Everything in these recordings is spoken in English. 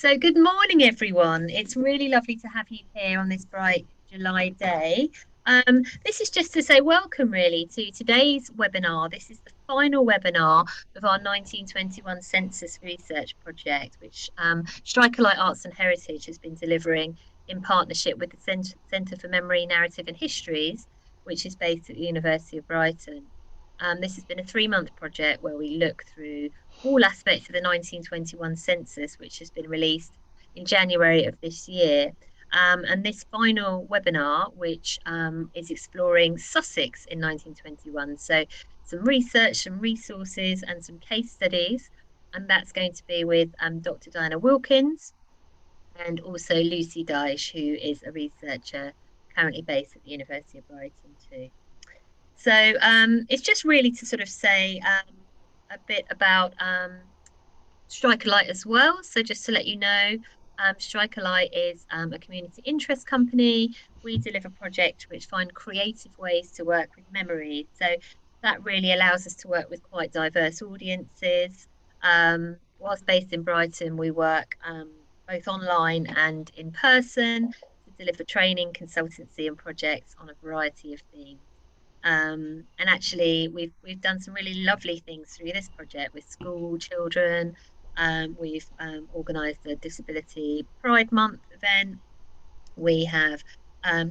So, good morning, everyone. It's really lovely to have you here on this bright July day. This is just to say welcome, really, to today's webinar. This is the final webinar of our 1921 census research project, which Strikerlight Arts and Heritage has been delivering in partnership with the Centre for Memory, Narrative and Histories, which is based at the University of Brighton. This has been a 3-month project where we look through all aspects of the 1921 census, which has been released in January of this year. And this final webinar, which is exploring Sussex in 1921. So some research, some resources and some case studies. And that's going to be with Dr. Diana Wilkins and also Lucy Daish, who is a researcher currently based at the University of Brighton too. So it's just really to sort of say a bit about Strikerlight as well. So just to let you know, Strikerlight is a community interest company. We deliver projects which find creative ways to work with memory. So that really allows us to work with quite diverse audiences. Whilst based in Brighton, we work both online and in person to deliver training, consultancy and projects on a variety of themes. And actually, we've done some really lovely things through this project with school children. We've organised a Disability Pride Month event. We have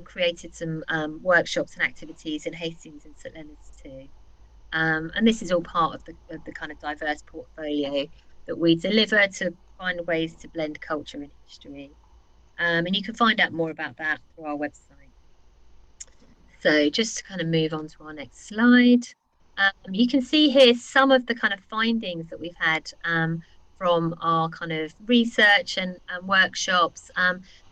created some workshops and activities in Hastings and St Leonard's too. And this is all part of the kind of diverse portfolio that we deliver to find ways to blend culture and history. And you can find out more about that through our website. So just to kind of move on to our next slide. You can see here some of the kind of findings that we've had from our kind of research and workshops.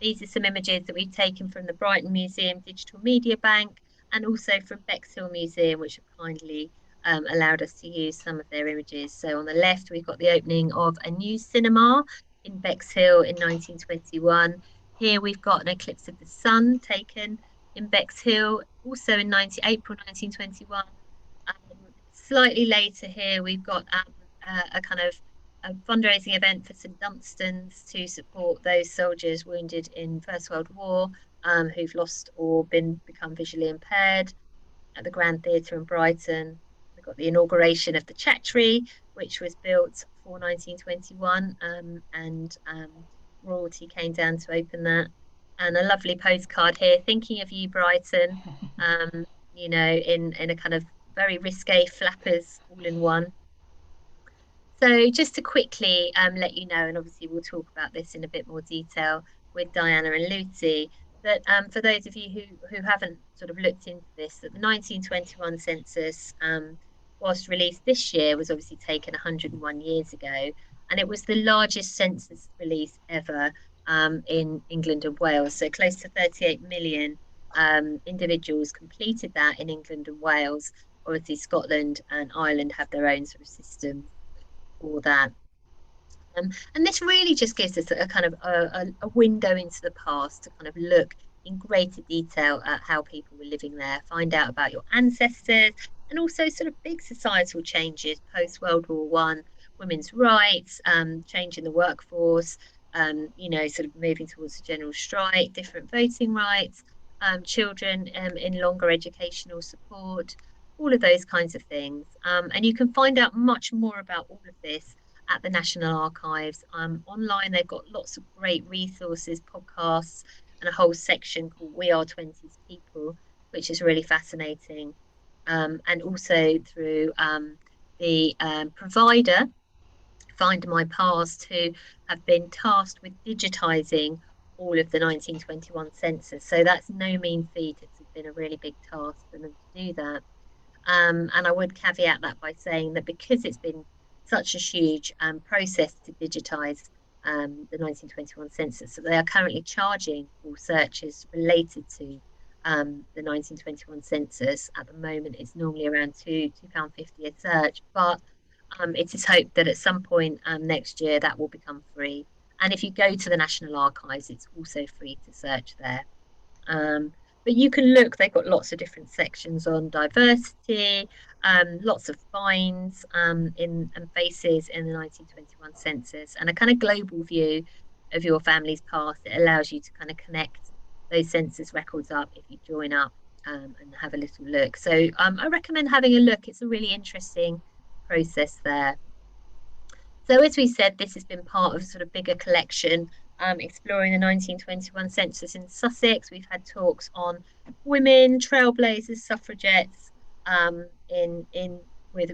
These are some images that we've taken from the Brighton Museum Digital Media Bank and also from Bexhill Museum, which have kindly allowed us to use some of their images. So on the left, we've got the opening of a new cinema in Bexhill in 1921. Here we've got an eclipse of the sun taken in Bexhill, also in April 1921. Slightly later here, we've got a kind of a fundraising event for St Dunstan's to support those soldiers wounded in First World War who've lost or become visually impaired at the Grand Theatre in Brighton. We've got the inauguration of the Chattery, which was built for 1921, and royalty came down to open that. And a lovely postcard here, thinking of you, Brighton, you know, in a kind of very risque flappers all in one. So just to quickly let you know, and obviously we'll talk about this in a bit more detail with Diana and Lucy, that for those of you who haven't sort of looked into this, that the 1921 census, whilst released this year, was obviously taken 101 years ago, and it was the largest census release ever in England and Wales. So close to 38 million individuals completed that in England and Wales. Obviously, Scotland and Ireland have their own sort of system for that. And this really just gives us a kind of a window into the past to kind of look in greater detail at how people were living there, find out about your ancestors, and also sort of big societal changes post World War One, women's rights, change in the workforce, you know, sort of moving towards a general strike, different voting rights, children in longer educational support, all of those kinds of things. And you can find out much more about all of this at the National Archives. Online, they've got lots of great resources, podcasts, and a whole section called We Are 20s People, which is really fascinating. And also through the provider, Find My Past, who have been tasked with digitising all of the 1921 census. So that's no mean feat. It's been a really big task for them to do that. And I would caveat that by saying that because it's been such a huge process to digitise the 1921 census, so they are currently charging all searches related to the 1921 census. At the moment, it's normally around £2.50 a search, but it is hoped that at some point next year that will become free. And if you go to the National Archives, it's also free to search there. But you can look, they've got lots of different sections on diversity, lots of finds and faces in the 1921 census, and a kind of global view of your family's past. It allows you to kind of connect those census records up if you join up and have a little look. So I recommend having a look. It's a really interesting process there. So as we said, this has been part of a sort of bigger collection exploring the 1921 census in Sussex. We've had talks on women, trailblazers, suffragettes, in with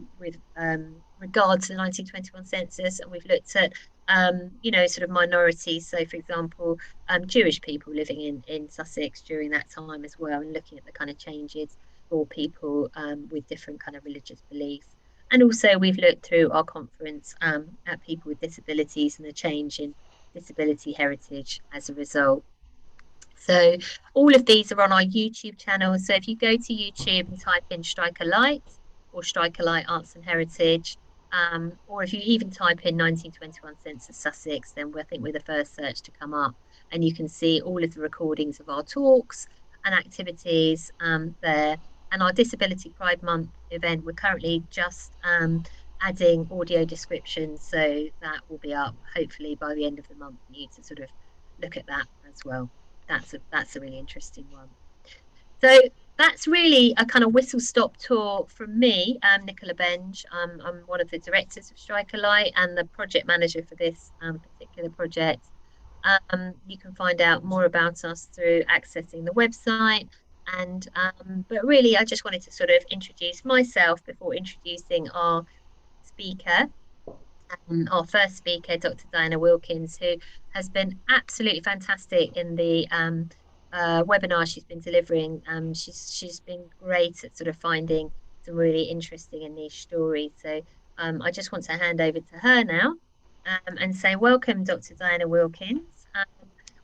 regard to the 1921 census, and we've looked at sort of minorities. So, for example, Jewish people living in Sussex during that time as well, and looking at the kind of changes for people with different kind of religious beliefs. And also, we've looked through our conference at people with disabilities and the change in disability heritage as a result. So all of these are on our YouTube channel. So if you go to YouTube and type in Strike a Light or Strike a Light Arts and Heritage, or if you even type in 1921 Census Sussex, then I think we're the first search to come up. And you can see all of the recordings of our talks and activities there. And our Disability Pride Month event, we're currently just adding audio descriptions. So that will be up hopefully by the end of the month for you to sort of look at that as well. That's a really interesting one. So that's really a kind of whistle stop tour from me, Nicola Benge. I'm one of the directors of Strike a Light and the project manager for this particular project. You can find out more about us through accessing the website. And but really, I just wanted to sort of introduce myself before introducing our speaker. Our first speaker, Dr. Diana Wilkins, who has been absolutely fantastic in the webinar she's been delivering. She's been great at sort of finding some really interesting and niche stories. So I just want to hand over to her now and say welcome, Dr. Diana Wilkins.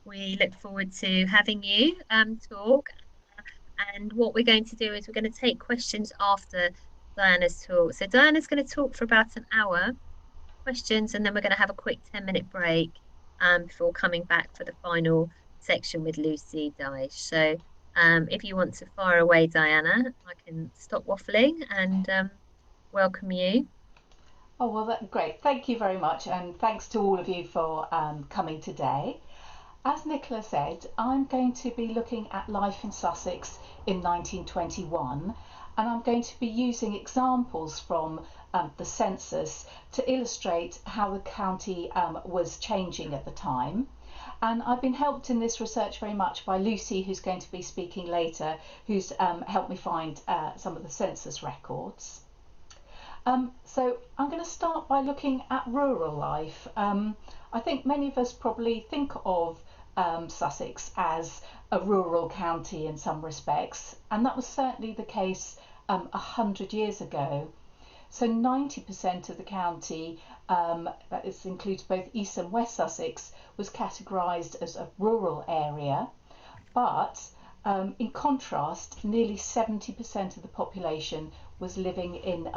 We look forward to having you talk. And what we're going to do is we're going to take questions after Diana's talk. So Diana's going to talk for about an hour, questions, and then we're going to have a quick 10-minute break before coming back for the final section with Lucy Daish. So if you want to fire away, Diana, I can stop waffling and welcome you. Oh, well, that's great. Thank you very much. And thanks to all of you for coming today. As Nicola said, I'm going to be looking at life in Sussex in 1921, and I'm going to be using examples from the census to illustrate how the county was changing at the time. And I've been helped in this research very much by Lucy, who's going to be speaking later, who's helped me find some of the census records. So I'm going to start by looking at rural life. I think many of us probably think of Sussex as a rural county in some respects, and that was certainly the case 100 years ago. So 90% of the county, that includes both East and West Sussex, was categorised as a rural area, but in contrast, nearly 70% of the population was living in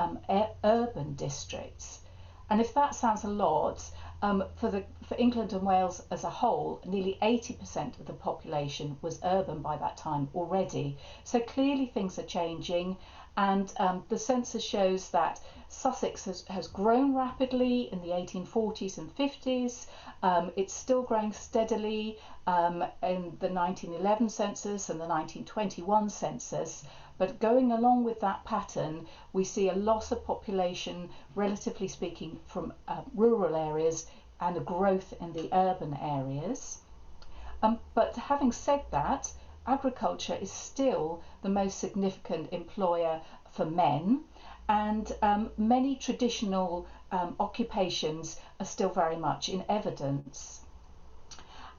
urban districts. And if that sounds a lot, for England and Wales as a whole, nearly 80% of the population was urban by that time already. So clearly things are changing, and the census shows that Sussex has grown rapidly in the 1840s and 50s. It's still growing steadily in the 1911 census and the 1921 census. But going along with that pattern, we see a loss of population, relatively speaking, from rural areas and a growth in the urban areas. But having said that, agriculture is still the most significant employer for men, and many traditional occupations are still very much in evidence.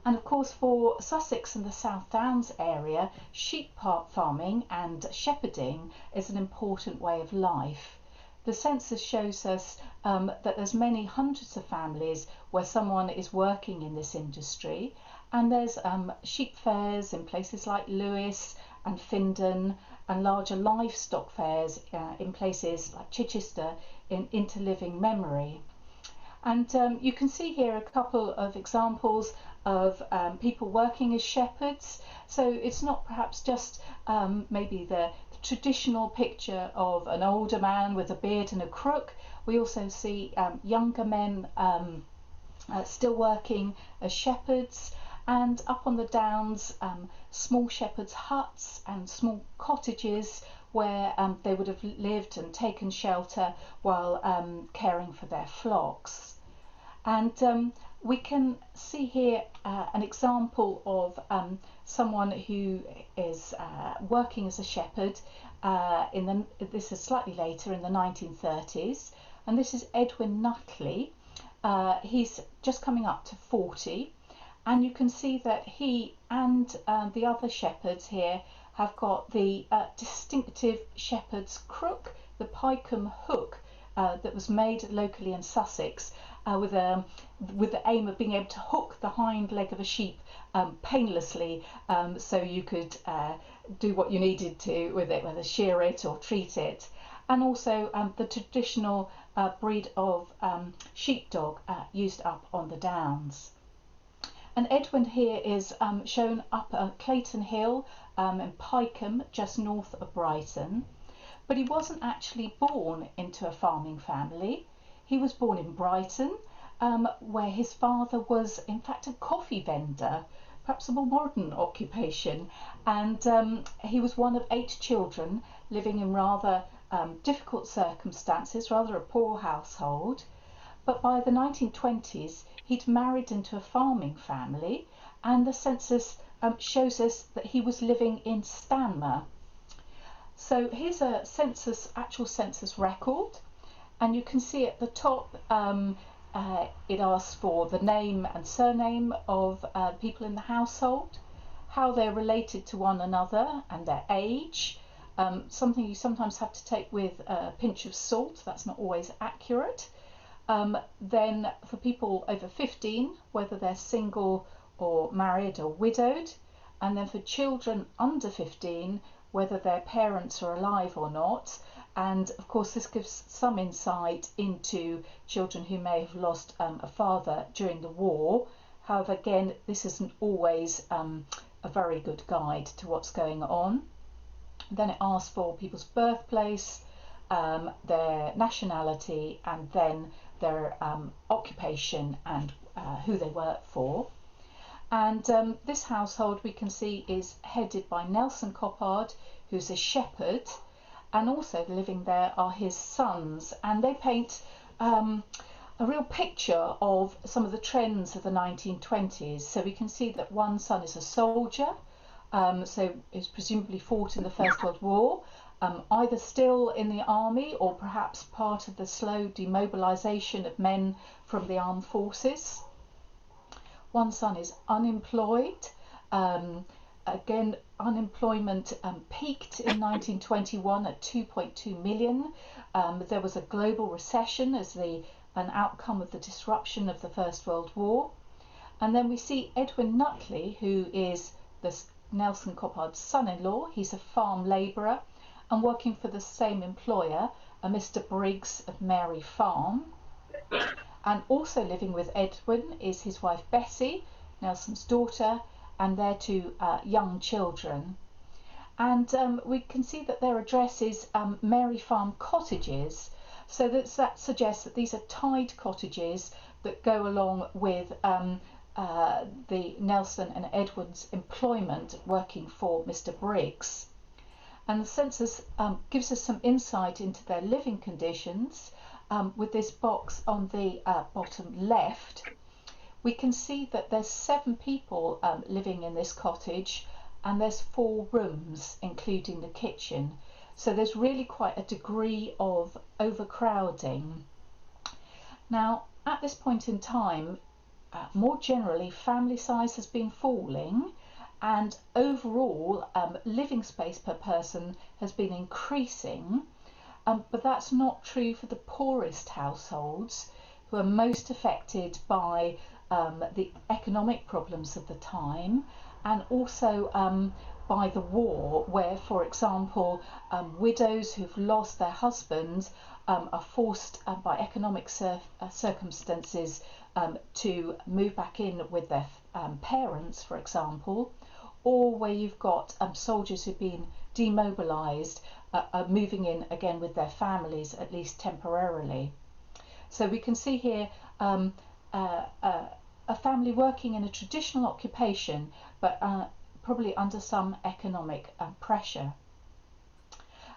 And of course, for Sussex and the South Downs area, sheep farming and shepherding is an important way of life. The census shows us that there's many hundreds of families where someone is working in this industry, and there's sheep fairs in places like Lewes and Findon, and larger livestock fairs in places like Chichester in interliving memory. And you can see here a couple of examples of people working as shepherds. So it's not perhaps just maybe the traditional picture of an older man with a beard and a crook. We also see younger men still working as shepherds, and up on the downs, small shepherds' huts and small cottages where they would have lived and taken shelter while caring for their flocks. And we can see here an example of someone who is working as a shepherd this is slightly later, in the 1930s, and this is Edwin Nutley. He's just coming up to 40, and you can see that he and the other shepherds here have got the distinctive shepherd's crook, the Pycombe hook, that was made locally in Sussex with the aim of being able to hook the hind leg of a sheep painlessly, so you could do what you needed to with it, whether shear it or treat it. And also the traditional breed of sheepdog used up on the downs. And Edwin here is shown up at Clayton Hill in Pycombe, just north of Brighton. But he wasn't actually born into a farming family. He was born in Brighton, where his father was in fact a coffee vendor, perhaps a more modern occupation, and he was one of 8 children living in rather difficult circumstances, rather a poor household. But by the 1920s he'd married into a farming family, and the census shows us that he was living in Stanmer. So here's a actual census record, and you can see at the top it asks for the name and surname of people in the household, how they're related to one another, and their age. Something you sometimes have to take with a pinch of salt, that's not always accurate. Then for people over 15, whether they're single or married or widowed, and then for children under 15, whether their parents are alive or not. And of course this gives some insight into children who may have lost a father during the war. However, again, this isn't always a very good guide to what's going on. Then it asks for people's birthplace, their nationality, and then their occupation and who they work for. And this household, we can see, is headed by Nelson Coppard, who's a shepherd, and also living there are his sons, and they paint a real picture of some of the trends of the 1920s. So we can see that one son is a soldier, so is presumably fought in the First World War, either still in the army or perhaps part of the slow demobilisation of men from the armed forces. One son is unemployed. Again, unemployment peaked in 1921 at 2.2 million. There was a global recession as an outcome of the disruption of the First World War. And then we see Edwin Nutley, who is the Nelson Coppard's son-in-law. He's a farm labourer and working for the same employer, a Mr. Briggs of Mary Farm. And also living with Edwin is his wife Bessie, Nelson's daughter, and their 2 young children. And we can see that their address is Mary Farm Cottages, so that suggests that these are tied cottages that go along with the Nelson and Edwin's employment working for Mr. Briggs. And the census gives us some insight into their living conditions. With this box on the bottom left, we can see that there's 7 people living in this cottage, and there's 4 rooms including the kitchen, so there's really quite a degree of overcrowding. Now at this point in time, more generally, family size has been falling, and overall living space per person has been increasing. But that's not true for the poorest households, who are most affected by the economic problems of the time, and also by the war, where, for example, widows who've lost their husbands are forced by economic circumstances to move back in with their parents, for example, or where you've got soldiers who've been demobilised moving in again with their families, at least temporarily. So we can see here a family working in a traditional occupation, but probably under some economic pressure.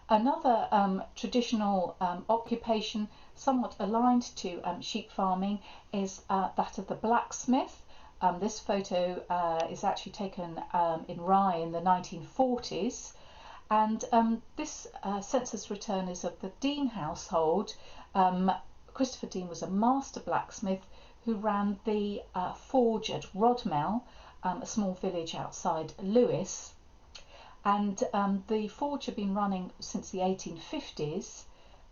Another traditional occupation, somewhat aligned to sheep farming, is that of the blacksmith. This photo is actually taken in Rye in the 1940s, and this census return is of the Dean household. Christopher Dean was a master blacksmith who ran the forge at Rodmell, a small village outside Lewes. And the forge had been running since the 1850s.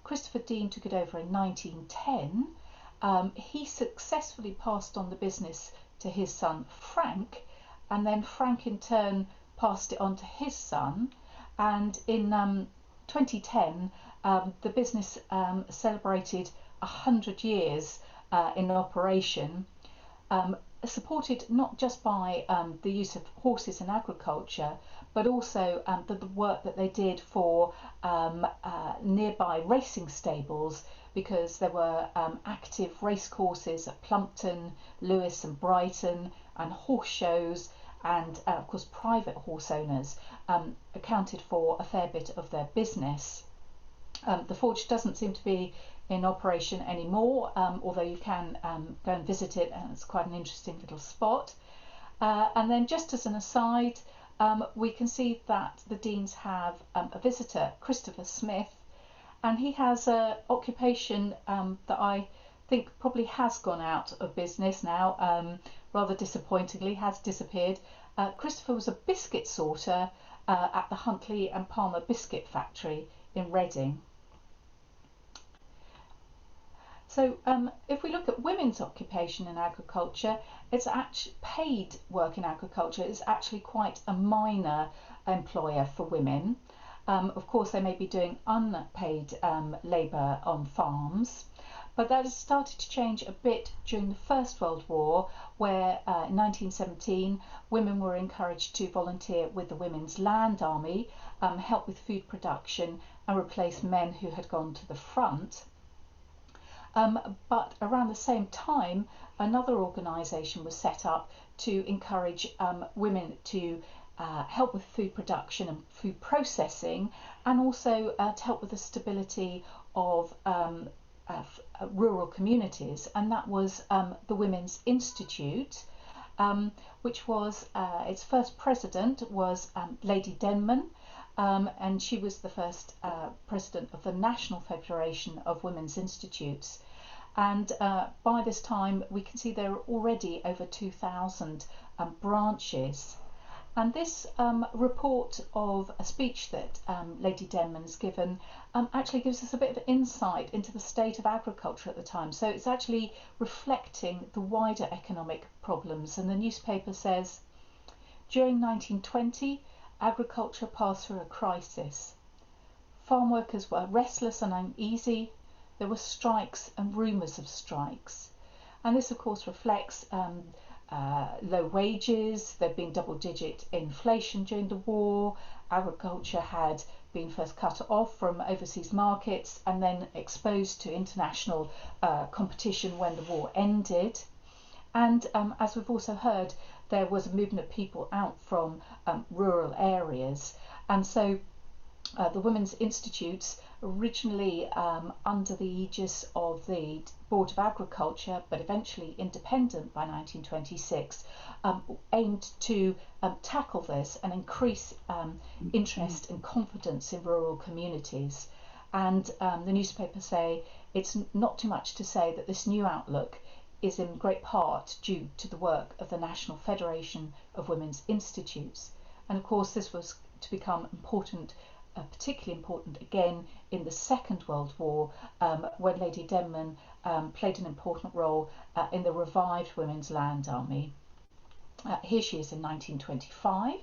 Christopher Dean took it over in 1910. He successfully passed on the business to his son Frank, and then Frank in turn passed it on to his son. And in 2010, the business celebrated 100 years in operation, supported not just by the use of horses in agriculture, but also the work that they did for nearby racing stables, because there were active race courses at Plumpton, Lewes and Brighton, and horse shows, and of course private horse owners accounted for a fair bit of their business. The forge doesn't seem to be in operation anymore, although you can go and visit it, and it's quite an interesting little spot. And then just as an aside, we can see that the Deans have a visitor, Christopher Smith, and he has an occupation that I think probably has gone out of business now, rather disappointingly, has disappeared. Christopher was a biscuit sorter at the Huntley and Palmer Biscuit Factory in Reading. So if we look at women's occupation in agriculture, it's actually paid work in agriculture is actually quite a minor employer for women. Of course, they may be doing unpaid labour on farms, but that has started to change a bit during the First World War, where in 1917 women were encouraged to volunteer with the Women's Land Army, help with food production and replace men who had gone to the front. But around the same time, another organisation was set up to encourage women to help with food production and food processing, and also to help with the stability of rural communities, and that was the Women's Institute, which was its first president was Lady Denman. And she was the first president of the National Federation of Women's Institutes. And by this time, we can see there are already over 2,000 branches. And this report of a speech that Lady Denman's given actually gives us a bit of insight into the state of agriculture at the time. So it's actually reflecting the wider economic problems. And the newspaper says, during 1920, agriculture passed through a crisis. Farm workers were restless and uneasy. There were strikes and rumours of strikes. And this, of course, reflects low wages. There'd been double-digit inflation during the war. Agriculture had been first cut off from overseas markets and then exposed to international competition when the war ended. And as we've also heard, there was a movement of people out from rural areas. And so the Women's Institutes, originally under the aegis of the Board of Agriculture, but eventually independent by 1926, aimed to tackle this and increase interest and confidence in rural communities. And the newspapers say it's not too much to say that this new outlook is in great part due to the work of the National Federation of Women's Institutes. And of course this was to become important, particularly important again in the Second World War, when Lady Denman played an important role in the revived Women's Land Army. Here she is in 1925,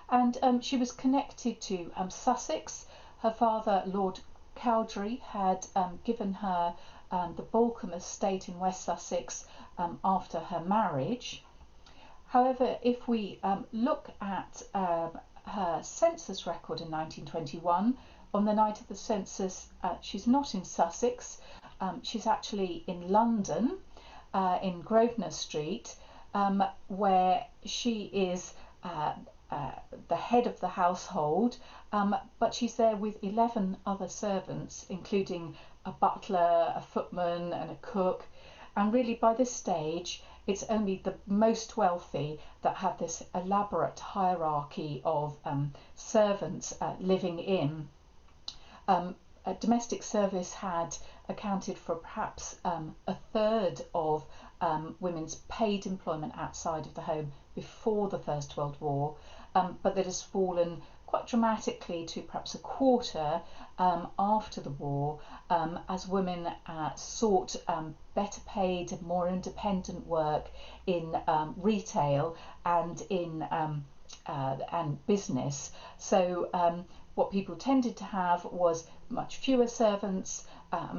and she was connected to Sussex. Her father, Lord Cowdray, had given her the Balcombe estate in West Sussex after her marriage. However, if we look at her census record in 1921, on the night of the census, she's not in Sussex, she's actually in London, in Grosvenor Street, where she is the head of the household, but she's there with 11 other servants, including a butler, a footman, and a cook. And really, by this stage, it's only the most wealthy that have this elaborate hierarchy of servants living in. Domestic service had accounted for perhaps a third of women's paid employment outside of the home before the First World War, but that has fallen quite dramatically to perhaps a quarter after the war, as women sought better paid and more independent work in retail and in and business. So what people tended to have was much fewer servants,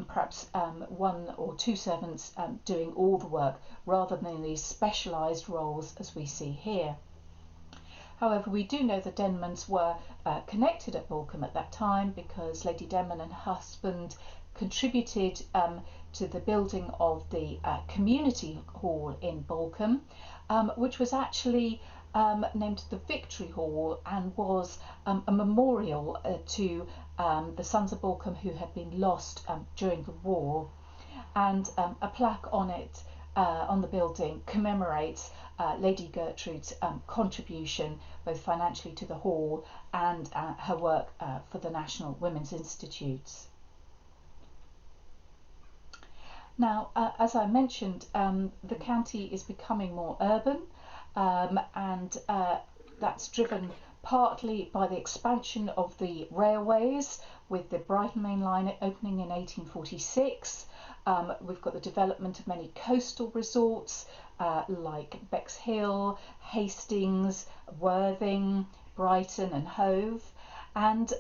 perhaps one or two servants doing all the work, rather than these specialised roles as we see here. However, we do know the Denmans were connected at Balcombe at that time, because Lady Denman and her husband contributed to the building of the community hall in Balcombe, which was actually named the Victory Hall, and was a memorial to the sons of Balcombe who had been lost during the war. And a plaque on it, on the building, commemorates Lady Gertrude's contribution, both financially to the hall and her work for the National Women's Institutes. Now, as I mentioned, the county is becoming more urban, and that's driven partly by the expansion of the railways, with the Brighton Main Line opening in 1846. We've got the development of many coastal resorts like Bexhill, Hastings, Worthing, Brighton and Hove. And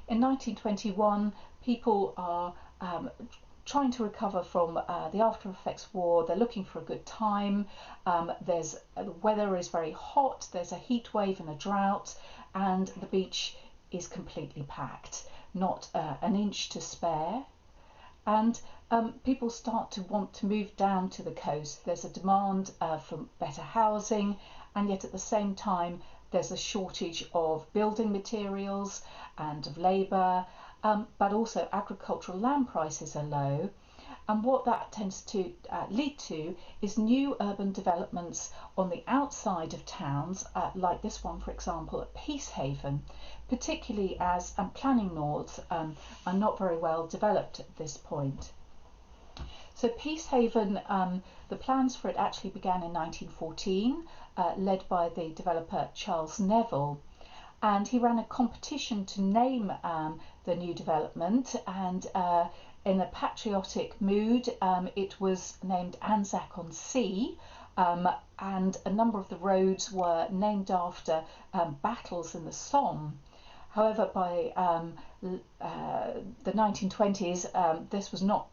in 1921, people are trying to recover from the after effects war. They're looking for a good time. The weather is very hot, there's a heat wave and a drought, and the beach is completely packed, not an inch to spare. And people start to want to move down to the coast. There's a demand for better housing, and yet at the same time there's a shortage of building materials and of labour, but also agricultural land prices are low. And what that tends to lead to is new urban developments on the outside of towns, like this one, for example, at Peacehaven, particularly as planning laws are not very well developed at this point. So Peacehaven, the plans for it actually began in 1914, led by the developer Charles Neville, and he ran a competition to name the new development, and in a patriotic mood, it was named Anzac-on-Sea, and a number of the roads were named after battles in the Somme. However, by the 1920s, this was not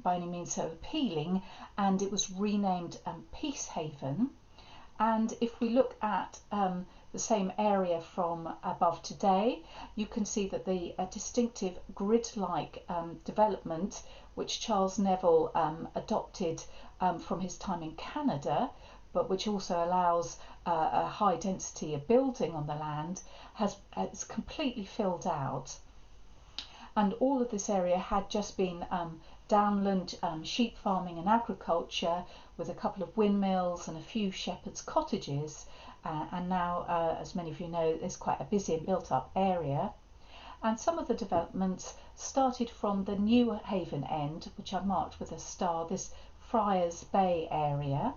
by any means so appealing, and it was renamed Peacehaven. And if we look at the same area from above today, you can see that the distinctive grid-like development, which Charles Neville adopted from his time in Canada, but which also allows a high density of building on the land, it's completely filled out. And all of this area had just been downland sheep farming and agriculture, with a couple of windmills and a few shepherds' cottages, and now, as many of you know, it's quite a busy and built up area. And some of the developments started from the New Haven end, which I've marked with a star, this Friars Bay area,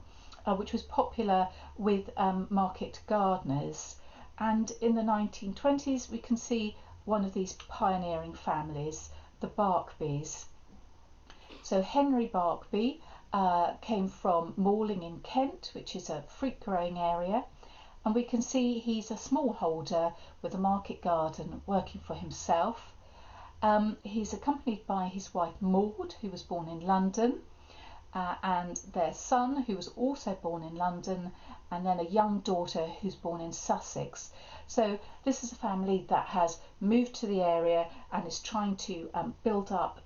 which was popular with market gardeners. And in the 1920s, we can see one of these pioneering families, the Barkbys. So Henry Barkby came from Malling in Kent, which is a fruit growing area, and we can see he's a smallholder with a market garden working for himself. He's accompanied by his wife Maud, who was born in London, and their son, who was also born in London, and then a young daughter who's born in Sussex. So this is a family that has moved to the area and is trying to build up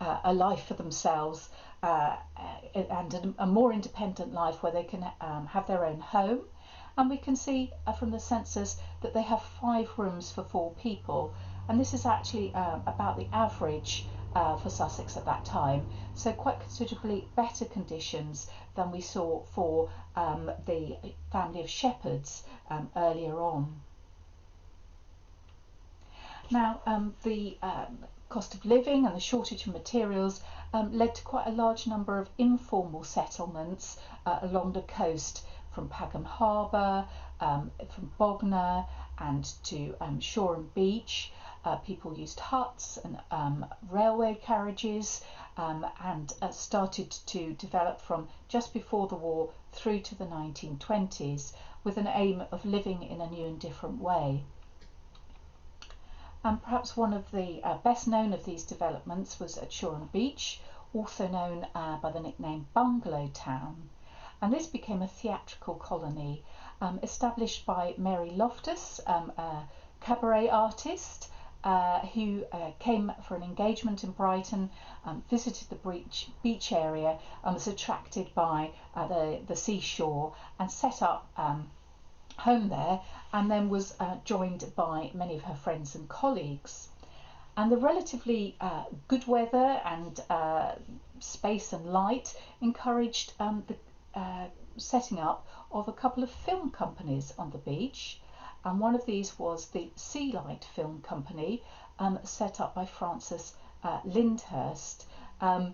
a life for themselves, and a more independent life where they can have their own home. And we can see from the census that they have 5 rooms for 4 people, and this is actually about the average for Sussex at that time, so quite considerably better conditions than we saw for the family of shepherds earlier on. Now, the cost of living and the shortage of materials led to quite a large number of informal settlements along the coast, from Pagham Harbour, from Bognor and to Shoreham Beach. People used huts and railway carriages, and started to develop from just before the war through to the 1920s, with an aim of living in a new and different way. And perhaps one of the best known of these developments was at Shoreham Beach, also known by the nickname Bungalow Town. And this became a theatrical colony established by Mary Loftus, a cabaret artist who came for an engagement in Brighton, visited the beach area and was attracted by the seashore and set up home there, and then was joined by many of her friends and colleagues. And the relatively good weather and space and light encouraged the setting up of a couple of film companies on the beach, and one of these was the Sea Light Film Company, set up by Frances Lyndhurst. And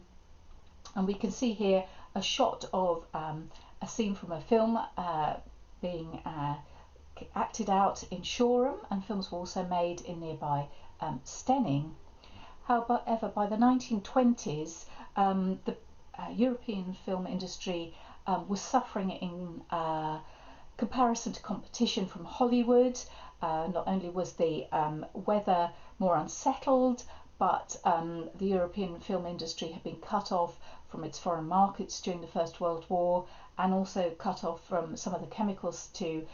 we can see here a shot of a scene from a film being acted out in Shoreham, and films were also made in nearby Steyning. However, by the 1920s, the European film industry was suffering in comparison to competition from Hollywood. Not only was the weather more unsettled, but the European film industry had been cut off from its foreign markets during the First World War, and also cut off from some of the chemicals to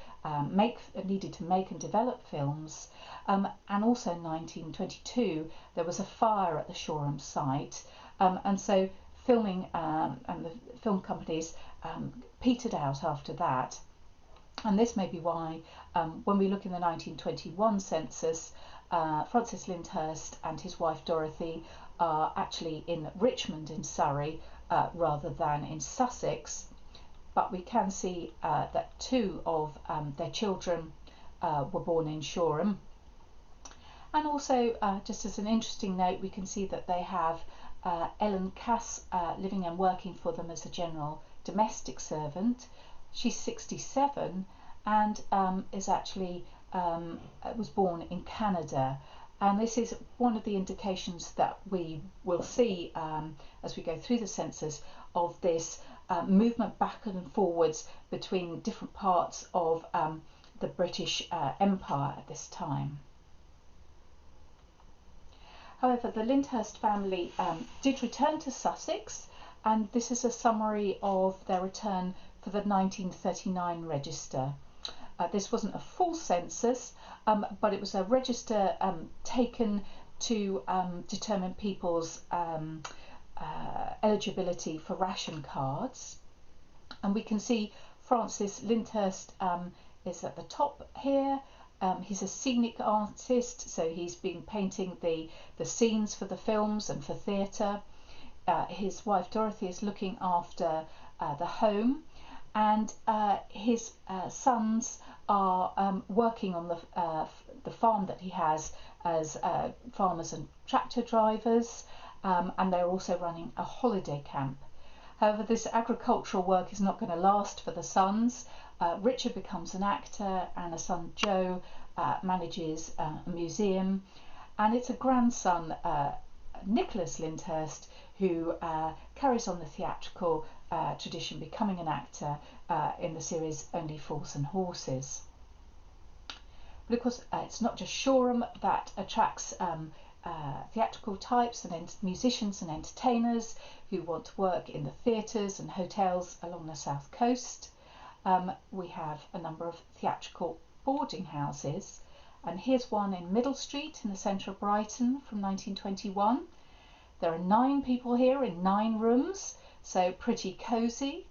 needed to make and develop films. And also in 1922 there was a fire at the Shoreham site, and so filming and the film companies petered out after that. And this may be why when we look in the 1921 census, Francis Lyndhurst and his wife Dorothy are actually in Richmond in Surrey rather than in Sussex, but we can see that 2 of their children were born in Shoreham. And also, just as an interesting note, we can see that they have Ellen Cass living and working for them as a general domestic servant. She's 67 and is actually was born in Canada, and this is one of the indications that we will see as we go through the census of this movement back and forwards between different parts of the British Empire at this time. However, the Lyndhurst family did return to Sussex, and this is a summary of their return for the 1939 register. This wasn't a full census, but it was a register taken to determine people's eligibility for ration cards. And we can see Francis Lyndhurst is at the top here. He's a scenic artist, so he's been painting the scenes for the films and for theatre. His wife Dorothy is looking after the home, and his sons are working on the farm that he has as farmers and tractor drivers, and they're also running a holiday camp. However, this agricultural work is not going to last for the sons. Richard becomes an actor, and a son Joe manages a museum, and it's a grandson, Nicholas Lyndhurst, who carries on the theatrical tradition, becoming an actor in the series Only Fools and Horses. But of course, it's not just Shoreham that attracts theatrical types and musicians and entertainers who want to work in the theatres and hotels along the south coast. We have a number of theatrical boarding houses, and here's one in Middle Street in the centre of Brighton from 1921. There are 9 people here in 9 rooms, so pretty cosy.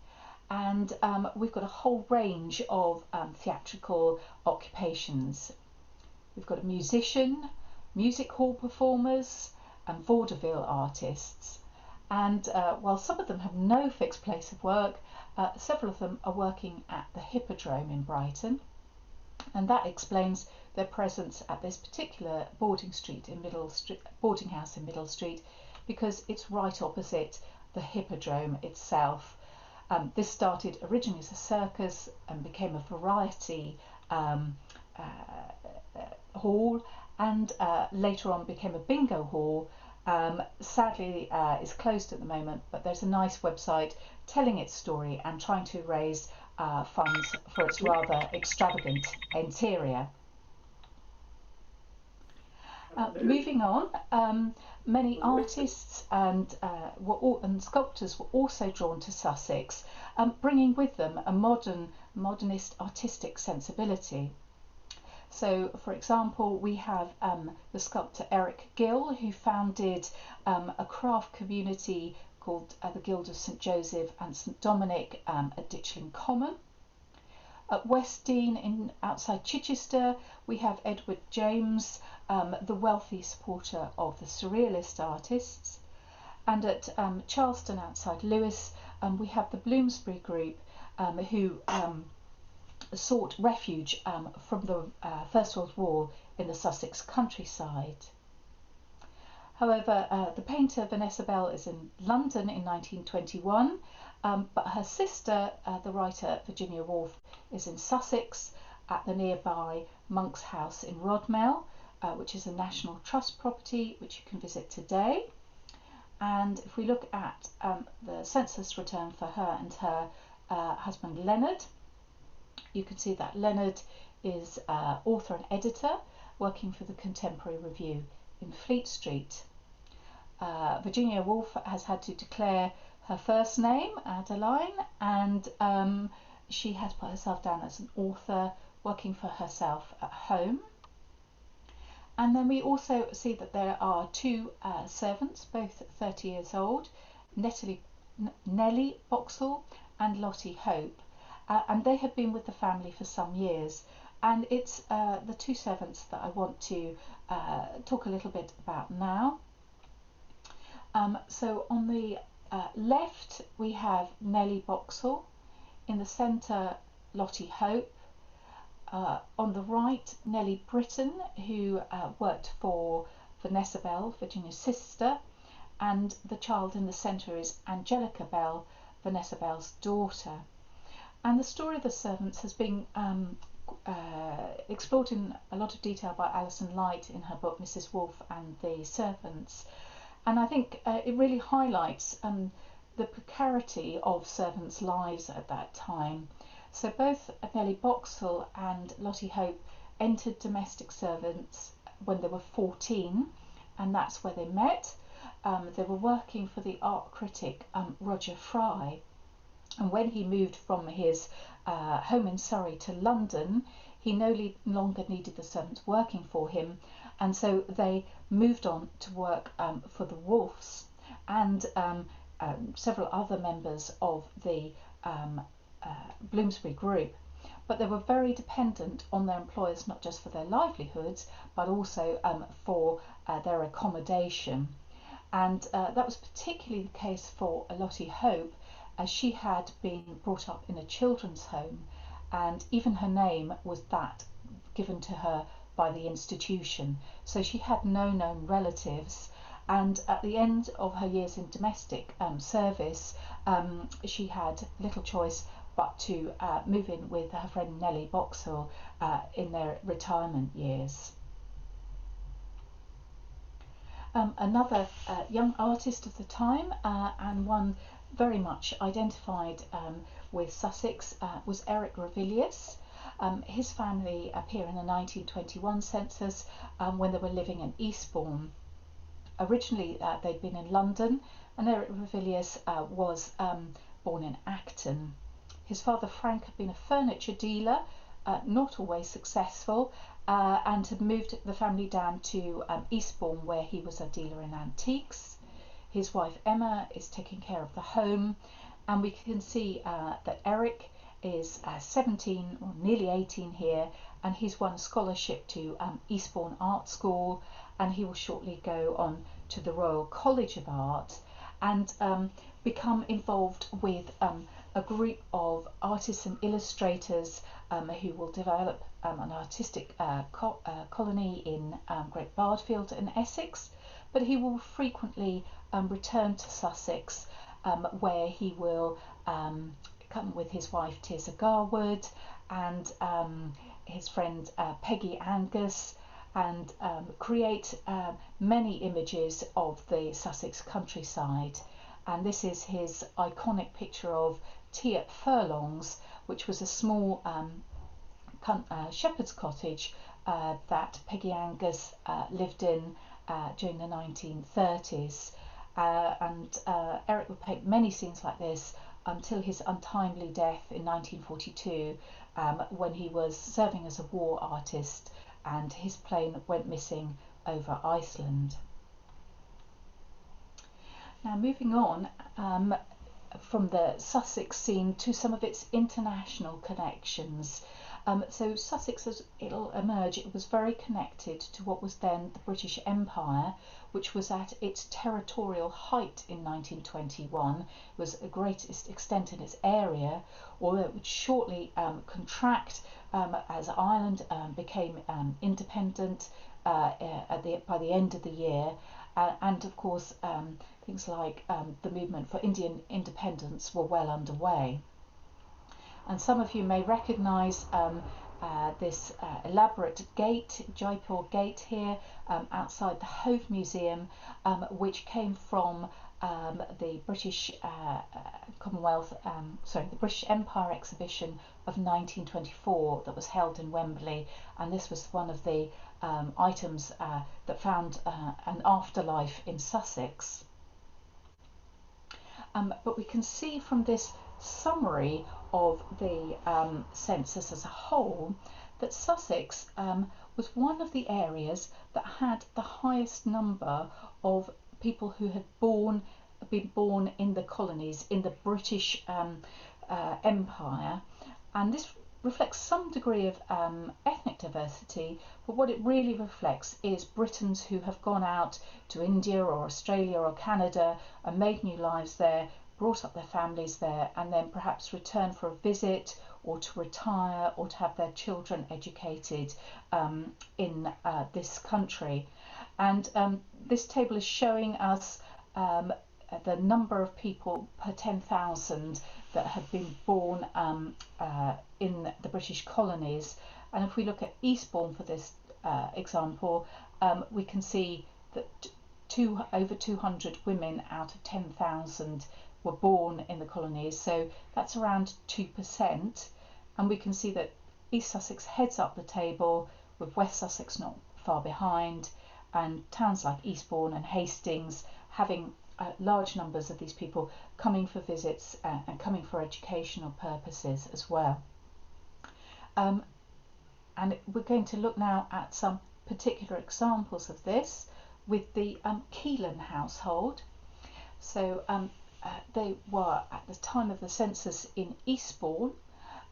And we've got a whole range of theatrical occupations. We've got a musician, music hall performers, and vaudeville artists. And while some of them have no fixed place of work, several of them are working at the Hippodrome in Brighton, and that explains their presence at this particular boarding house in Middle Street, because it's right opposite the Hippodrome itself. This started originally as a circus and became a variety hall, and later on became a bingo hall. Sadly is closed at the moment, but there's a nice website telling its story and trying to raise funds for its rather extravagant interior. Moving on, many artists and sculptors were also drawn to Sussex, bringing with them a modernist artistic sensibility. So, for example, we have the sculptor Eric Gill, who founded a craft community called the Guild of St Joseph and St Dominic at Ditchling Common. At West Dean outside Chichester, we have Edward James, the wealthy supporter of the Surrealist artists. And at Charleston outside Lewes, we have the Bloomsbury group, who sought refuge from the First World War in the Sussex countryside. However, the painter Vanessa Bell is in London in 1921, but her sister, the writer Virginia Woolf, is in Sussex at the nearby Monk's House in Rodmell, which is a National Trust property which you can visit today. And if we look at the census return for her and her husband Leonard, you can see that Leonard is author and editor working for the Contemporary Review in Fleet Street. Virginia Woolf has had to declare her first name, Adeline, and she has put herself down as an author working for herself at home. And then we also see that there are 2 servants, both 30 years old, Nellie Boxall and Lottie Hope, and they have been with the family for some years. And it's the 2 servants that I want to talk a little bit about now. So on the left we have Nellie Boxall, in the centre Lottie Hope, on the right Nellie Britton, who worked for Vanessa Bell, Virginia's sister, and the child in the centre is Angelica Bell, Vanessa Bell's daughter. And the story of the servants has been explored in a lot of detail by Alison Light in her book Mrs. Woolf and the Servants. And I think it really highlights the precarity of servants' lives at that time. So both Nellie Boxall and Lottie Hope entered domestic servants when they were 14, and that's where they met. They were working for the art critic Roger Fry, and when he moved from his home in Surrey to London, he no longer needed the servants working for him, and so they moved on to work for the Woolfs and several other members of the Bloomsbury group. But they were very dependent on their employers, not just for their livelihoods, but also for their accommodation. And that was particularly the case for Lottie Hope, as she had been brought up in a children's home, and even her name was that given to her by the institution. So she had no known relatives, and at the end of her years in domestic service, she had little choice but to move in with her friend Nellie Boxall in their retirement years. Another young artist of the time, and one very much identified with Sussex, was Eric Ravilius. His family appear in the 1921 census when they were living in Eastbourne. Originally they'd been in London, and Eric Ravilius was born in Acton. His father Frank had been a furniture dealer, not always successful, and had moved the family down to Eastbourne, where he was a dealer in antiques. His wife Emma is taking care of the home, and we can see that Eric is 17 or nearly 18 here, and he's won a scholarship to Eastbourne Art School, and he will shortly go on to the Royal College of Art and become involved with a group of artists and illustrators who will develop an artistic colony in Great Bardfield in Essex, but he will frequently return to Sussex, where he will come with his wife Tirza Garwood and his friend Peggy Angus, and create many images of the Sussex countryside. And this is his iconic picture of Tea at Furlongs, which was a small shepherd's cottage that Peggy Angus lived in during the 1930s. And Eric would paint many scenes like this until his untimely death in 1942, when he was serving as a war artist and his plane went missing over Iceland. Now moving on from the Sussex scene to some of its international connections. So Sussex, as it'll emerge, it was very connected to what was then the British Empire, which was at its territorial height in 1921. It was the greatest extent in its area, although it would shortly contract as Ireland became independent by the end of the year. And of course things like the movement for Indian independence were well underway. And some of you may recognise this elaborate gate, Jaipur Gate here, outside the Hove Museum, which came from the British the British Empire exhibition of 1924 that was held in Wembley, and this was one of the items that found an afterlife in Sussex. But we can see from this summary of the census as a whole that Sussex was one of the areas that had the highest number of people who had been born in the colonies in the British Empire, and this reflects some degree of ethnic diversity, but what it really reflects is Britons who have gone out to India or Australia or Canada and made new lives there, brought up their families there, and then perhaps return for a visit or to retire or to have their children educated in this country. And this table is showing us the number of people per 10,000 that had been born in the British colonies. And if we look at Eastbourne for this example, we can see that over 200 women out of 10,000 were born in the colonies, so that's around 2%. And we can see that East Sussex heads up the table, with West Sussex not far behind, and towns like Eastbourne and Hastings having large numbers of these people coming for visits and coming for educational purposes as well. And we're going to look now at some particular examples of this with the Keelan household. So they were at the time of the census in Eastbourne,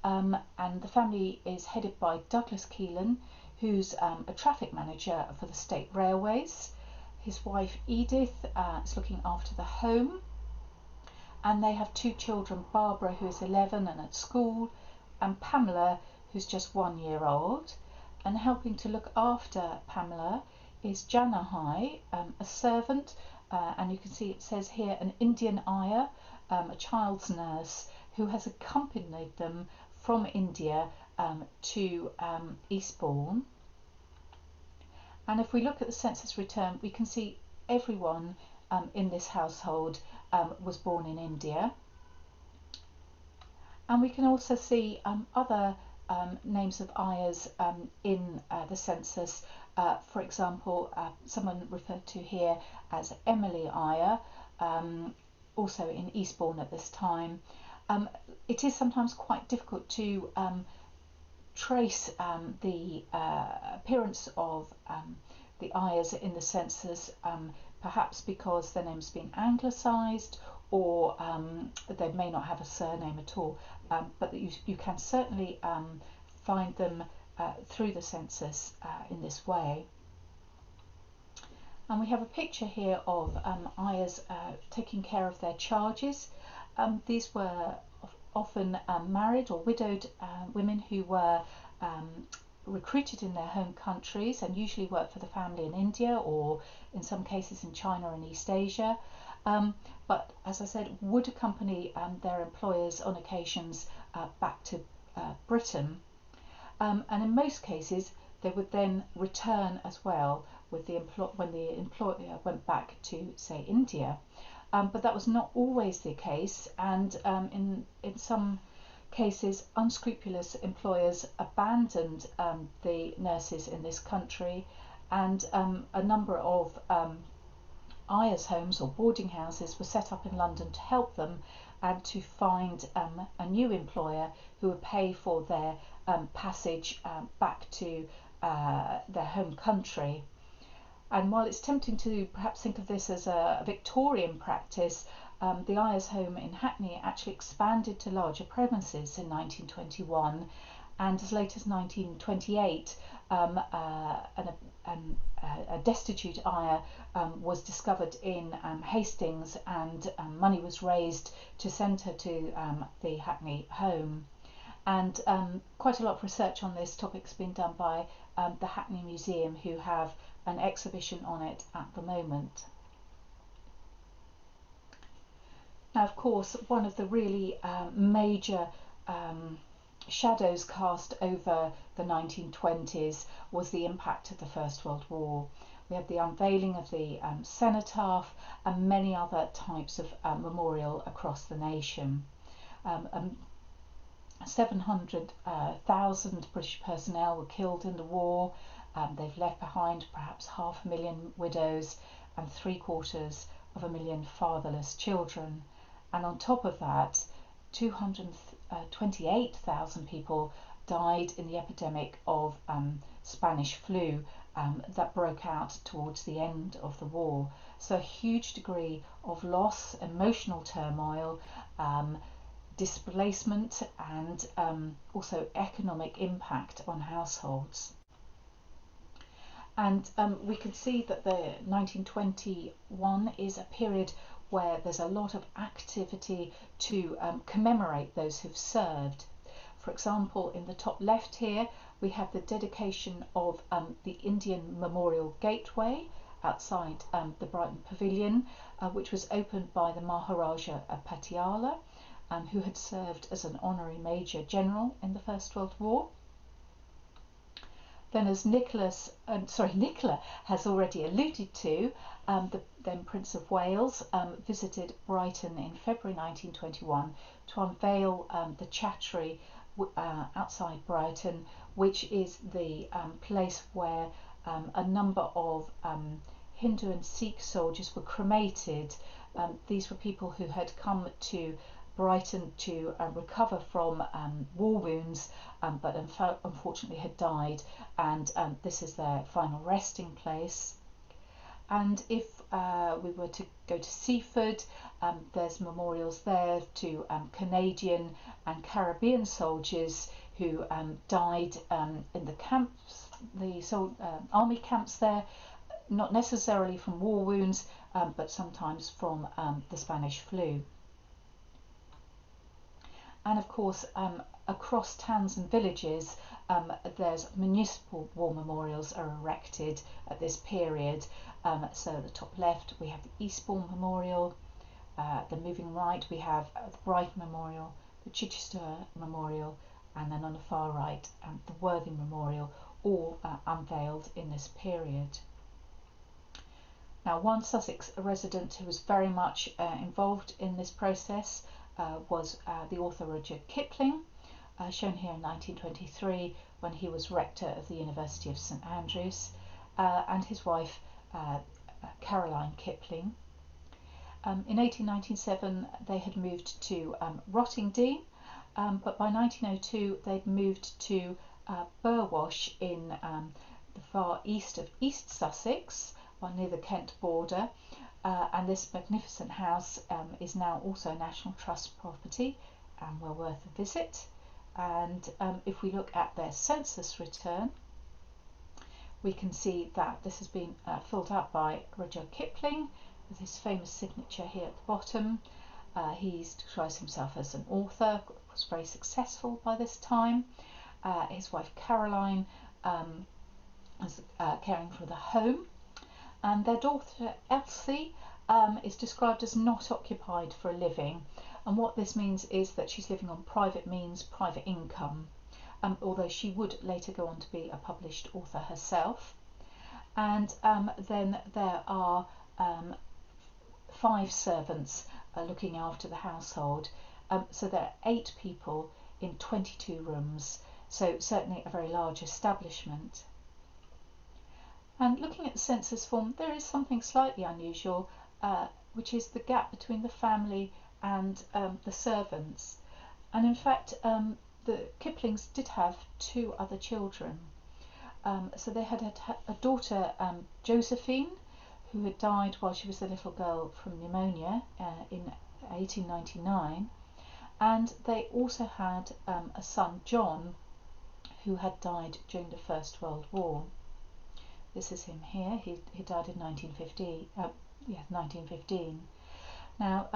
and the family is headed by Douglas Keelan, who's a traffic manager for the State Railways. His wife Edith is looking after the home, and they have two children, Barbara, who is 11 and at school, and Pamela, who's just 1 year old. And helping to look after Pamela is Janahai, a servant, and you can see it says here an Indian ayah, a child's nurse, who has accompanied them from India to Eastbourne. And if we look at the census return, we can see everyone in this household was born in India. And we can also see other names of ayahs in the census. For example, someone referred to here as Emily Ayah, also in Eastbourne at this time. It is sometimes quite difficult to trace the appearance of the ayahs in the census perhaps because their name's been anglicised, or they may not have a surname at all, but you can certainly find them through the census in this way. And we have a picture here of ayahs taking care of their charges. These were often married or widowed women who were recruited in their home countries and usually worked for the family in India, or in some cases in China and East Asia. But as I said, would accompany their employers on occasions back to Britain. And in most cases they would then return as well with when the employer went back to, say, India. But that was not always the case, and in some cases unscrupulous employers abandoned the nurses in this country, and a number of ayahs' homes or boarding houses were set up in London to help them and to find a new employer who would pay for their passage back to their home country. And while it's tempting to perhaps think of this as a Victorian practice, the ayah's home in Hackney actually expanded to larger premises in 1921, and as late as 1928 a destitute ayah was discovered in Hastings, and money was raised to send her to the Hackney home. And quite a lot of research on this topic has been done by the Hackney Museum, who have an exhibition on it at the moment. Now, of course, one of the really major shadows cast over the 1920s was the impact of the First World War. We had the unveiling of the cenotaph and many other types of memorial across the nation. 700,000 British personnel were killed in the war. They've left behind perhaps 500,000 widows and 750,000 fatherless children. And on top of that, 228,000 people died in the epidemic of Spanish flu that broke out towards the end of the war. So a huge degree of loss, emotional turmoil, displacement, and also economic impact on households. And we can see that the 1921 is a period where there's a lot of activity to commemorate those who've served. For example, in the top left here we have the dedication of the Indian Memorial Gateway outside the Brighton Pavilion, which was opened by the Maharaja of Patiala, who had served as an honorary Major General in the First World War. Then, as Nicola has already alluded to, the then Prince of Wales visited Brighton in February 1921 to unveil the Chattery outside Brighton, which is the place where a number of Hindu and Sikh soldiers were cremated. These were people who had come to Brighton to recover from war wounds, but unfortunately had died, and this is their final resting place. And if we were to go to Seaford, there's memorials there to Canadian and Caribbean soldiers who died in the camps, the army camps there, not necessarily from war wounds, but sometimes from the Spanish flu. And of course, across towns and villages, there's municipal war memorials are erected at this period. So at the top left we have the Eastbourne Memorial, the moving right we have the Brighton Memorial, the Chichester Memorial, and then on the far right the Worthing Memorial, all unveiled in this period. Now, one Sussex resident who was very much involved in this process was the author Rudyard Kipling, shown here in 1923 when he was rector of the University of St Andrews, and his wife Caroline Kipling. In 1897 they had moved to Rottingdean, but by 1902 they'd moved to Burwash in the far east of East Sussex, near the Kent border. And this magnificent house is now also National Trust property and well worth a visit. And if we look at their census return, we can see that this has been filled out by Rudyard Kipling with his famous signature here at the bottom. He describes himself as an author, was very successful by this time. His wife Caroline was caring for the home, and their daughter Elsie is described as not occupied for a living, and what this means is that she's living on private means, private income, although she would later go on to be a published author herself. And then there are 5 servants looking after the household, so there are 8 people in 22 rooms, so certainly a very large establishment. And looking at the census form, there is something slightly unusual, which is the gap between the family and the servants. And in fact, the Kiplings did have 2 other children. So they had a daughter, Josephine, who had died while she was a little girl from pneumonia in 1899. And they also had a son, John, who had died during the First World War. This is him here. He died in 1915. Now,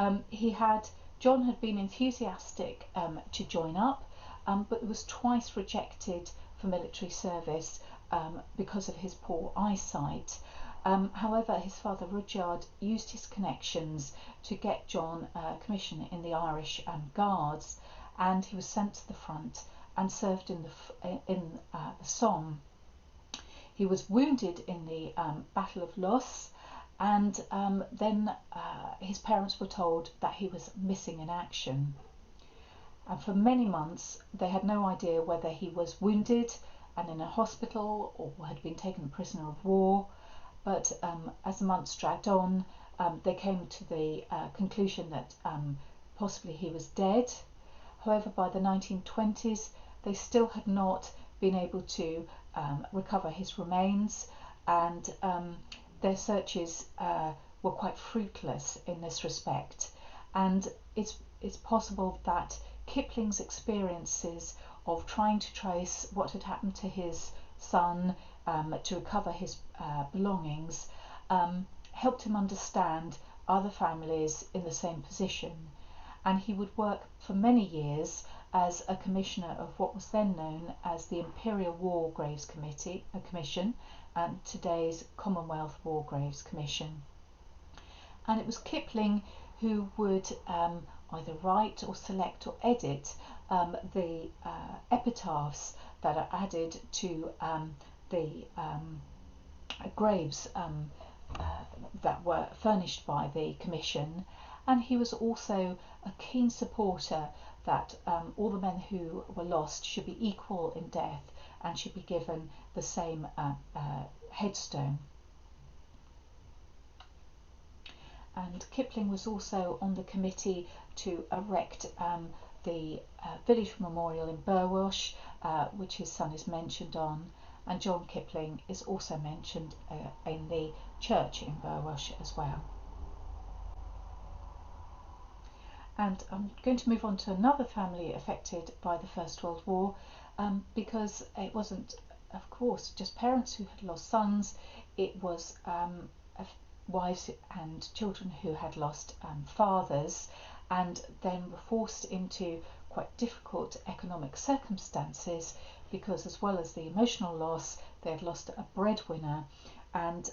John had been enthusiastic to join up, but was twice rejected for military service because of his poor eyesight. However, his father Rudyard used his connections to get John a commission in the Irish Guards, and he was sent to the front and served in the Somme. He was wounded in the Battle of Loos, and then his parents were told that he was missing in action. And for many months they had no idea whether he was wounded and in a hospital or had been taken prisoner of war. But as the months dragged on, they came to the conclusion that possibly he was dead. However, by the 1920s, they still had not been able to recover his remains, and their searches were quite fruitless in this respect. And it's possible that Kipling's experiences of trying to trace what had happened to his son, to recover his belongings, helped him understand other families in the same position. And he would work for many years as a commissioner of what was then known as the Imperial War Graves Commission, and today's Commonwealth War Graves Commission. And it was Kipling who would either write or select or edit the epitaphs that are added to the graves that were furnished by the commission. And he was also a keen supporter that all the men who were lost should be equal in death and should be given the same headstone. And Kipling was also on the committee to erect the village memorial in Burwash, which his son is mentioned on, and John Kipling is also mentioned in the church in Burwash as well. And I'm going to move on to another family affected by the First World War, because it wasn't, of course, just parents who had lost sons. It was wives and children who had lost fathers, and then were forced into quite difficult economic circumstances, because as well as the emotional loss, they had lost a breadwinner, and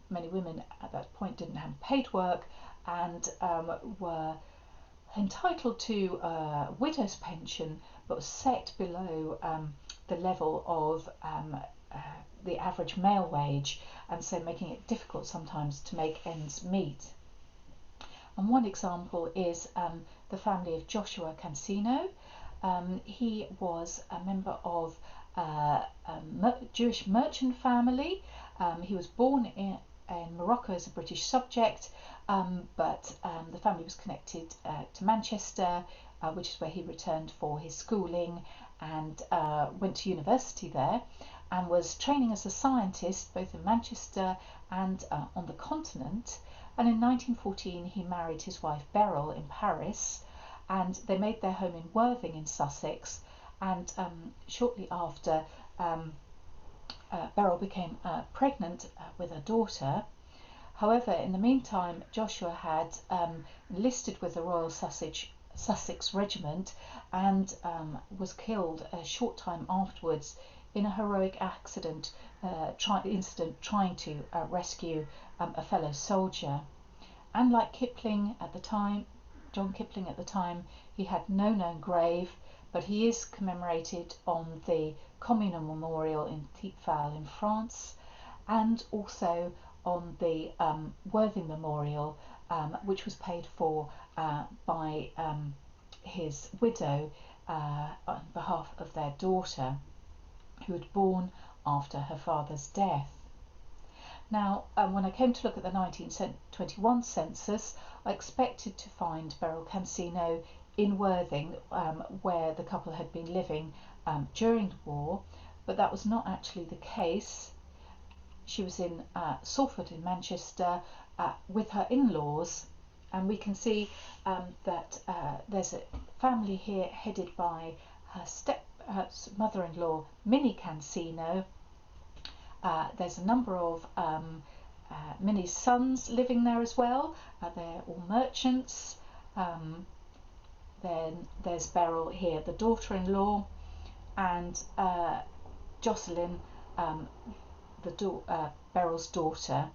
many women at that point didn't have paid work and were entitled to a widow's pension, but was set below the level of the average male wage, and so making it difficult sometimes to make ends meet. And one example is the family of Joshua Cancino. He was a member of a Jewish merchant family. He was born in Morocco as a British subject, but the family was connected to Manchester, which is where he returned for his schooling, and went to university there. and was training as a scientist both in Manchester and on the continent. And in 1914 he married his wife Beryl in Paris, and they made their home in Worthing in Sussex. And shortly after, Beryl became pregnant with a daughter. However, in the meantime, Joshua had enlisted with the Royal Sussex Regiment and was killed a short time afterwards in a heroic incident trying to rescue a fellow soldier. And like John Kipling at the time, he had no known grave, but he is commemorated on the Communal Memorial in Thiepval in France, and also on the Worthing Memorial, which was paid for by his widow on behalf of their daughter, who had born after her father's death. Now, when I came to look at the 1921 census, I expected to find Beryl Cancino in Worthing, where the couple had been living during the war, but that was not actually the case. She was in Salford in Manchester with her in-laws, and we can see that there's a family here headed by her mother-in-law Minnie Cancino. There's a number of Minnie's sons living there as well. They're all merchants. Then there's Beryl here, the daughter-in-law, and Jocelyn, Beryl's daughter.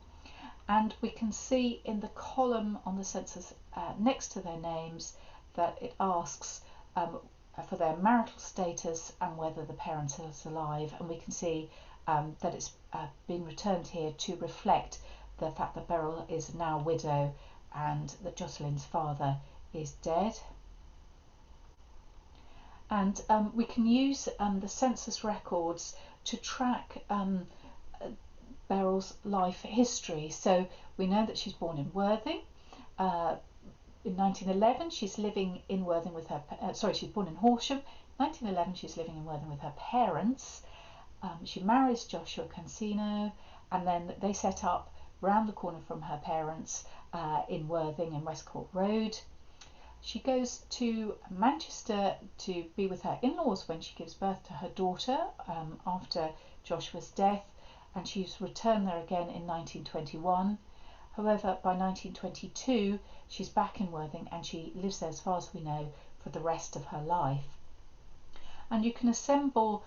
And we can see in the column on the census next to their names that it asks for their marital status and whether the parent is alive, and we can see that it's been returned here to reflect the fact that Beryl is now a widow and that Jocelyn's father is dead. And we can use the census records to track Beryl's life history. So we know that she's born in Worthing. In 1911 she's living in Worthing with her, she's born in Horsham. 1911 she's living in Worthing with her parents. She marries Joshua Cancino, and then they set up round the corner from her parents in Worthing in Westcourt Road. She goes to Manchester to be with her in-laws when she gives birth to her daughter after Joshua's death, and she's returned there again in 1921. However, by 1922 she's back in Worthing, and she lives there, as far as we know, for the rest of her life. And you can assemble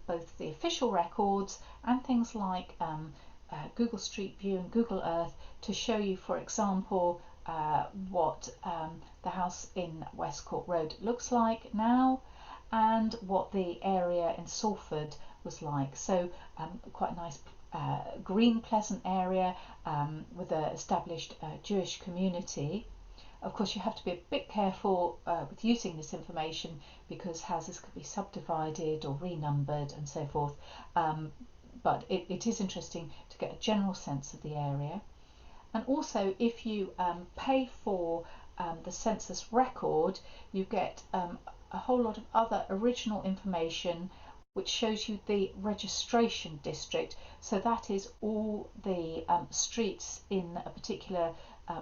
both the official records and things like Google Street View and Google Earth to show you, for example, what the house in Westcourt Road looks like now, and what the area in Salford was like. So quite a nice green, pleasant area with an established Jewish community. Of course, you have to be a bit careful with using this information, because houses could be subdivided or renumbered and so forth, but it is interesting to get a general sense of the area. And also, if you pay for the census record, you get a whole lot of other original information which shows you the registration district. So that is all the streets in a particular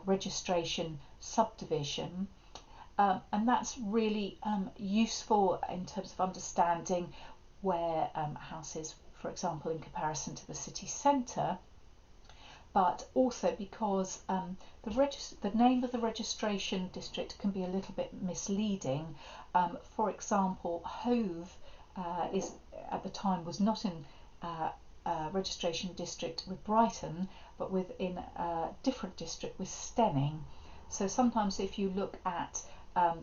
registration subdivision, and that's really useful in terms of understanding where a house is, for example, in comparison to the city centre, but also because the name of the registration district can be a little bit misleading. For example, Hove at the time was not in a registration district with Brighton, but within a different district with Stenning. So sometimes if you look at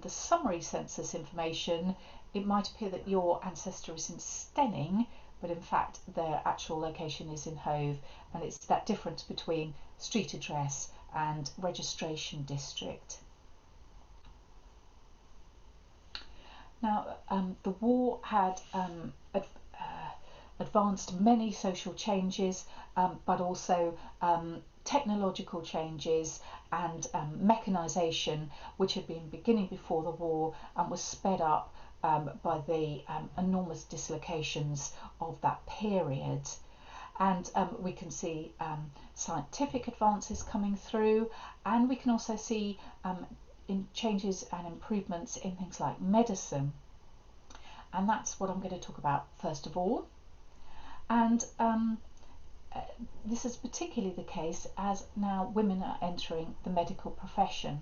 the summary census information, it might appear that your ancestor is in Stenning, but in fact their actual location is in Hove, and it's that difference between street address and registration district. Now, the war had advanced many social changes, but also technological changes and mechanisation, which had been beginning before the war and was sped up by the enormous dislocations of that period. And we can see scientific advances coming through, and we can also see in changes and improvements in things like medicine. And that's what I'm going to talk about first of all. And this is particularly the case as now women are entering the medical profession.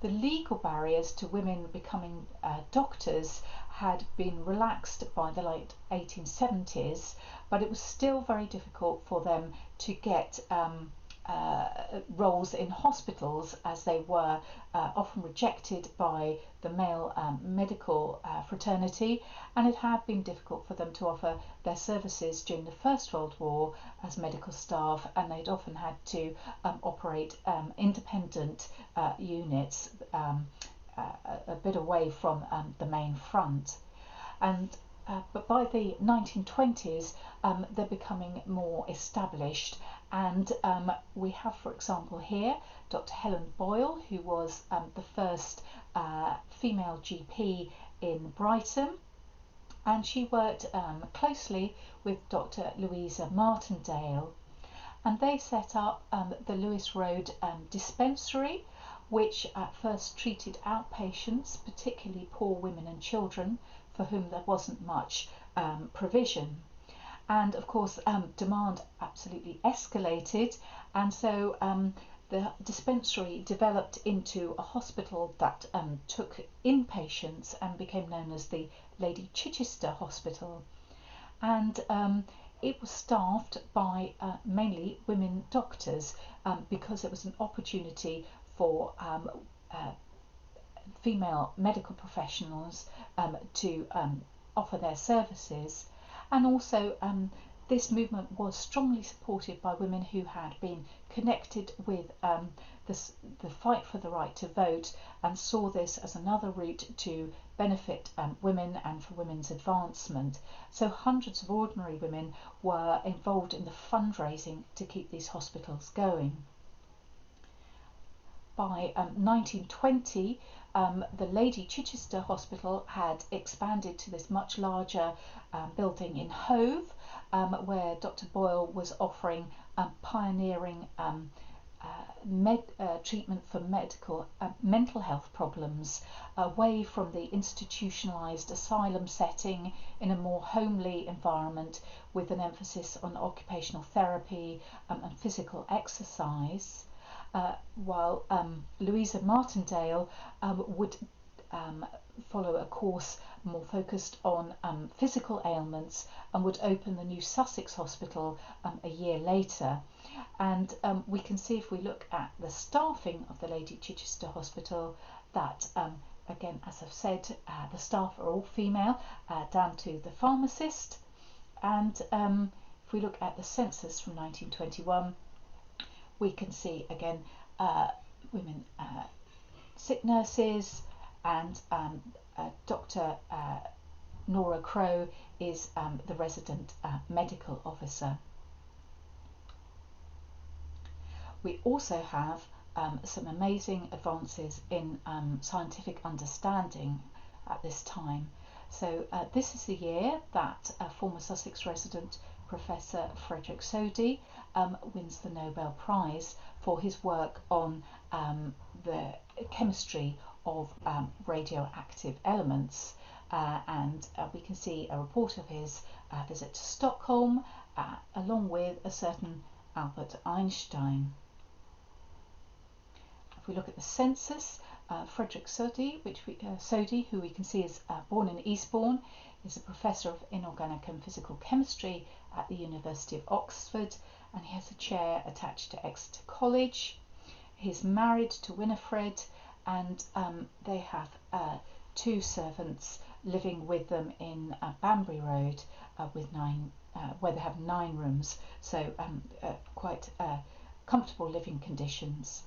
The legal barriers to women becoming doctors had been relaxed by the late 1870s, but it was still very difficult for them to get roles in hospitals, as they were often rejected by the male medical fraternity, and it had been difficult for them to offer their services during the First World War as medical staff, and they'd often had to operate independent units a bit away from the main front. And but by the 1920s, they're becoming more established, and we have, for example, here Dr. Helen Boyle, who was the first female GP in Brighton, and she worked closely with Dr. Louisa Martindale, and they set up the Lewis Road Dispensary, which at first treated outpatients, particularly poor women and children, for whom there wasn't much provision. And of course demand absolutely escalated, and so the dispensary developed into a hospital that took inpatients and became known as the Lady Chichester Hospital. And it was staffed by mainly women doctors, because it was an opportunity for female medical professionals to offer their services. And also this movement was strongly supported by women who had been connected with the fight for the right to vote, and saw this as another route to benefit women and for women's advancement. So hundreds of ordinary women were involved in the fundraising to keep these hospitals going. By 1920, the Lady Chichester Hospital had expanded to this much larger building in Hove, where Dr. Boyle was offering pioneering treatment for mental health problems, away from the institutionalised asylum setting, in a more homely environment with an emphasis on occupational therapy and physical exercise. While Louisa Martindale would follow a course more focused on physical ailments, and would open the new Sussex Hospital a year later. And we can see, if we look at the staffing of the Lady Chichester Hospital, that again, as I've said, the staff are all female, down to the pharmacist. And if we look at the census from 1921, we can see again women sick nurses, and Dr. Nora Crow is the resident medical officer. We also have some amazing advances in scientific understanding at this time. So this is the year that former Sussex resident Professor Frederick Soddy wins the Nobel Prize for his work on the chemistry of radioactive elements. And we can see a report of his visit to Stockholm, along with a certain Albert Einstein. If we look at the census, Frederick Soddy, who we can see is born in Eastbourne, is a professor of inorganic and physical chemistry at the University of Oxford, and he has a chair attached to Exeter College. He's married to Winifred, and they have two servants living with them in Banbury Road, where they have 9 rooms, so quite comfortable living conditions.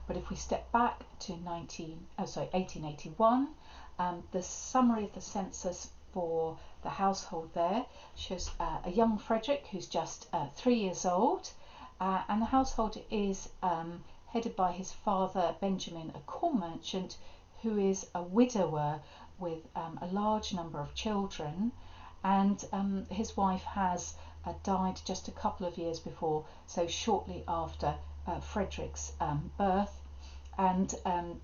But if we step back to 1881, the summary of the census for the household there shows a young Frederick who's just 3 years old, and the household is headed by his father Benjamin, a corn merchant, who is a widower with a large number of children, and his wife has died just a couple of years before, so shortly after Frederick's birth, and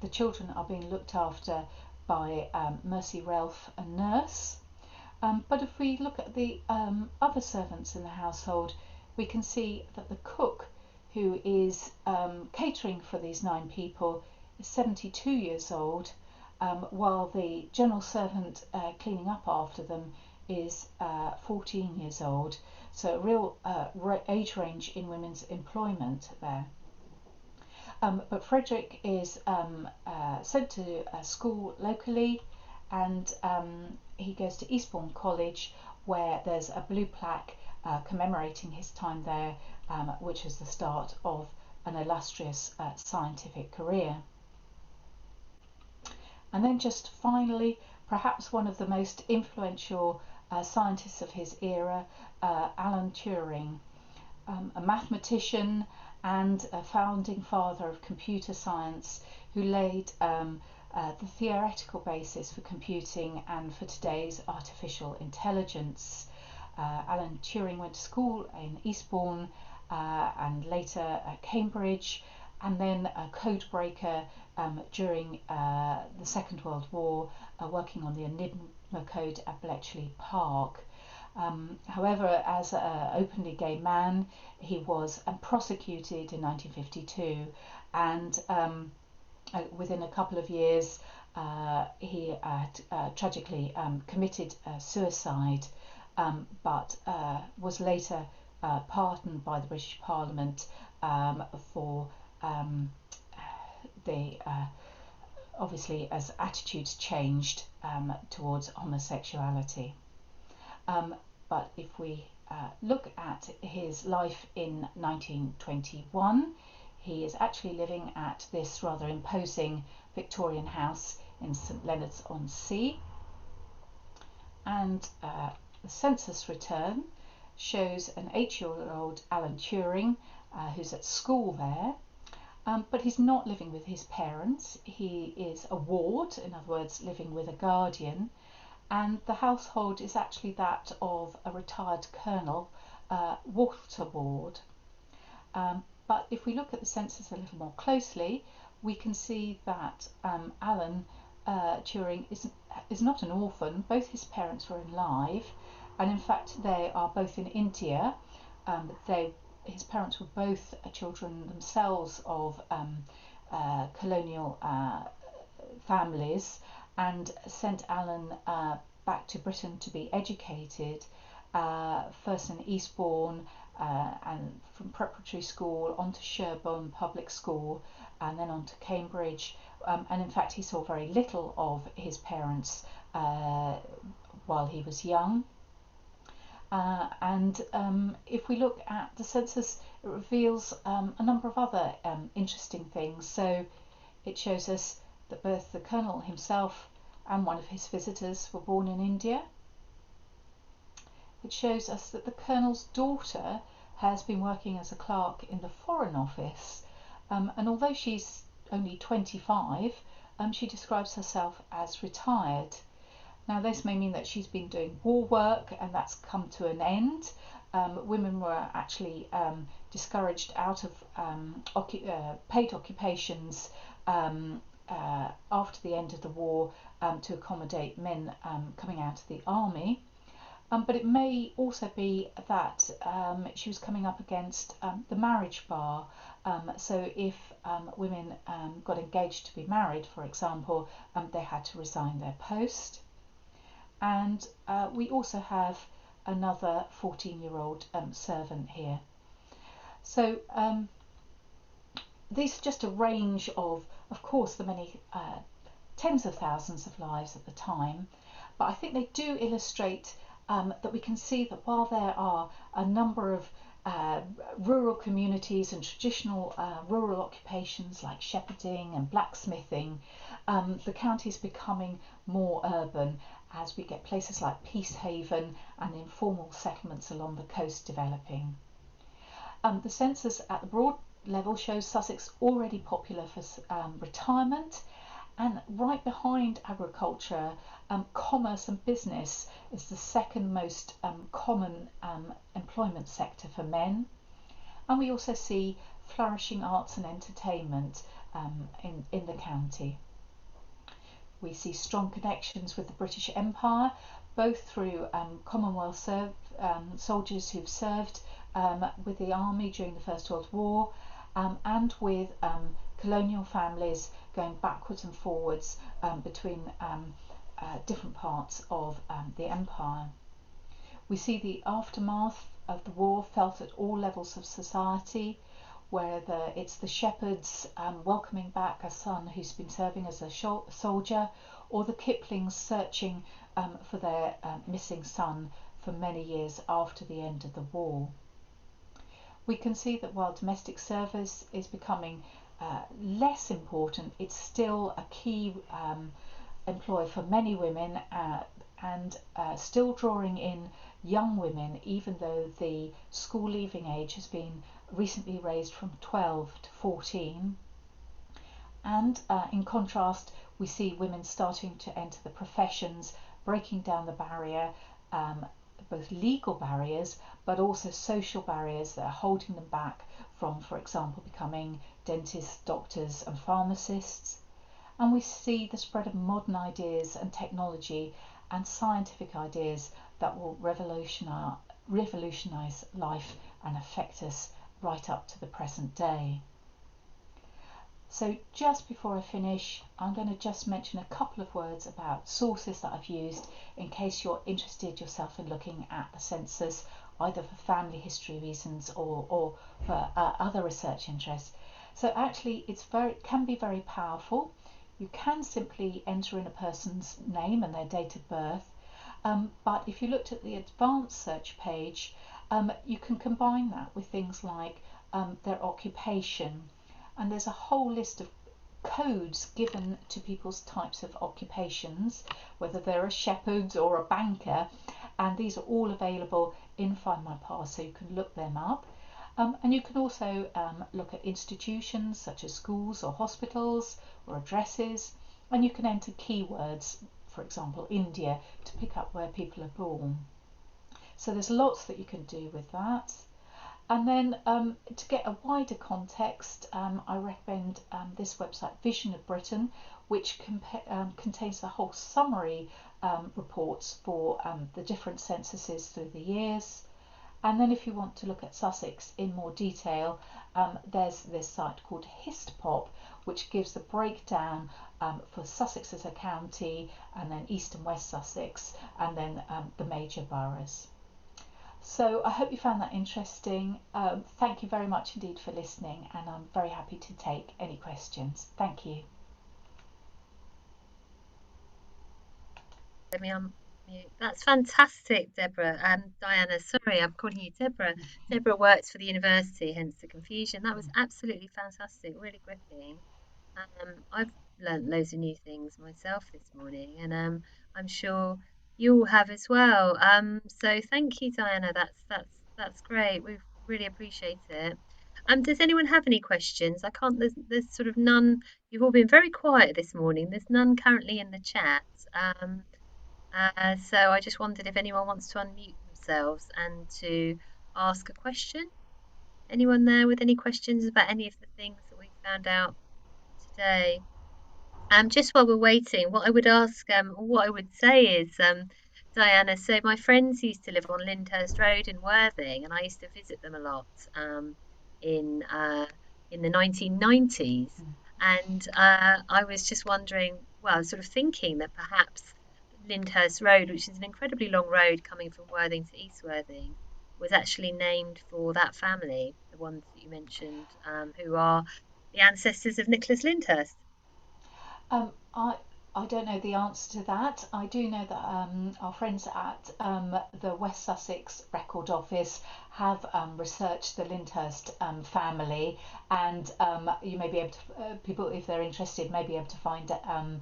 the children are being looked after by Mercy Relf, a nurse. But if we look at the other servants in the household, we can see that the cook, who is catering for these 9 people, is 72 years old, while the general servant cleaning up after them is 14 years old. So a real age range in women's employment there. But Frederick is sent to school locally, and he goes to Eastbourne College, where there's a blue plaque commemorating his time there, which is the start of an illustrious scientific career. And then just finally, perhaps one of the most influential scientists of his era, Alan Turing, a mathematician and a founding father of computer science, who laid the theoretical basis for computing and for today's artificial intelligence. Alan Turing went to school in Eastbourne and later at Cambridge, and then a code breaker during the Second World War, working on the Enigma code at Bletchley Park. However, as an openly gay man, he was prosecuted in 1952, and within a couple of years he tragically committed suicide, but was later pardoned by the British Parliament for obviously as attitudes changed towards homosexuality. But if we look at his life in 1921, he is actually living at this rather imposing Victorian house in St Leonards-on-Sea, and the census return shows an 8-year-old Alan Turing who's at school there, but he's not living with his parents. He is a ward, in other words living with a guardian, and the household is actually that of a retired colonel, Walter Ward. But if we look at the census a little more closely, we can see that Alan Turing is not an orphan. Both his parents were alive, and in fact they are both in India. His parents were both children themselves of colonial families, and sent Alan back to Britain to be educated, first in Eastbourne, and from preparatory school on to Sherborne Public School, and then on to Cambridge. And in fact he saw very little of his parents while he was young. And if we look at the census, it reveals a number of other interesting things. So it shows us that both the Colonel himself and one of his visitors were born in India. It shows us that the Colonel's daughter has been working as a clerk in the Foreign Office, and although she's only 25, she describes herself as retired. Now this may mean that she's been doing war work, and that's come to an end. Women were actually discouraged out of paid occupations after the end of the war to accommodate men coming out of the army. But it may also be that she was coming up against the marriage bar. So if women got engaged to be married, for example, they had to resign their post. And we also have another 14-year-old servant here. So these are just a range of course, the many tens of thousands of lives at the time, but I think they do illustrate that we can see that while there are a number of rural communities and traditional rural occupations like shepherding and blacksmithing, the county is becoming more urban as we get places like Peacehaven and informal settlements along the coast developing. The census at the broad level shows Sussex already popular for retirement, And right behind agriculture, commerce and business is the second most common employment sector for men. And we also see flourishing arts and entertainment in the county. We see strong connections with the British Empire, both through Commonwealth soldiers who've served with the army during the First World War, and with colonial families going backwards and forwards between different parts of the empire. We see the aftermath of the war felt at all levels of society, whether it's the shepherds welcoming back a son who's been serving as a soldier, or the Kiplings searching for their missing son for many years after the end of the war. We can see that while domestic service is becoming less important, it's still a key employ for many women, and still drawing in young women, even though the school leaving age has been recently raised from 12 to 14. And in contrast, we see women starting to enter the professions, breaking down the barrier, both legal barriers but also social barriers that are holding them back from, for example, becoming dentists, doctors and pharmacists. And we see the spread of modern ideas and technology and scientific ideas that will revolutionise life and affect us right up to the present day. So just before I finish, I'm going to just mention a couple of words about sources that I've used in case you're interested yourself in looking at the census, either for family history reasons or for other research interests. So actually it can be very powerful. You can simply enter in a person's name and their date of birth, but if you looked at the advanced search page, you can combine that with things like their occupation, and there's a whole list of codes given to people's types of occupations, whether they're a shepherd or a banker, and these are all available in Find My Past, so you can look them up. And you can also look at institutions such as schools or hospitals or addresses, and you can enter keywords, for example India, to pick up where people are born. So there's lots that you can do with that. And then to get a wider context, I recommend this website, Vision of Britain, which contains the whole summary reports for the different censuses through the years. And then if you want to look at Sussex in more detail, there's this site called HistPop, which gives the breakdown for Sussex as a county, and then East and West Sussex, and then the major boroughs. So I hope you found that interesting. Thank you very much indeed for listening, and I'm very happy to take any questions. Thank you. Let me unmute. That's fantastic, Deborah. Diana, sorry, I'm calling you Deborah. Deborah works for the university, hence the confusion. That was absolutely fantastic, really gripping. I've learnt loads of new things myself this morning, and I'm sure you all have as well. So thank you, Diana. That's great. We really appreciate it. Does anyone have any questions? I can't. There's sort of none. You've all been very quiet this morning. There's none currently in the chat. So I just wondered if anyone wants to unmute themselves and to ask a question. Anyone there with any questions about any of the things that we found out today? Just while we're waiting, what I would ask, what I would say is, Diana, so my friends used to live on Lyndhurst Road in Worthing, and I used to visit them a lot in the 1990s. And I was just wondering, well, sort of thinking that perhaps Lyndhurst Road, which is an incredibly long road coming from Worthing to East Worthing, was actually named for that family, the ones that you mentioned, who are the ancestors of Nicholas Lyndhurst. I don't know the answer to that. I do know that our friends at the West Sussex Record Office have researched the Lyndhurst family, and you may be able to, people, if they're interested, may be able to find a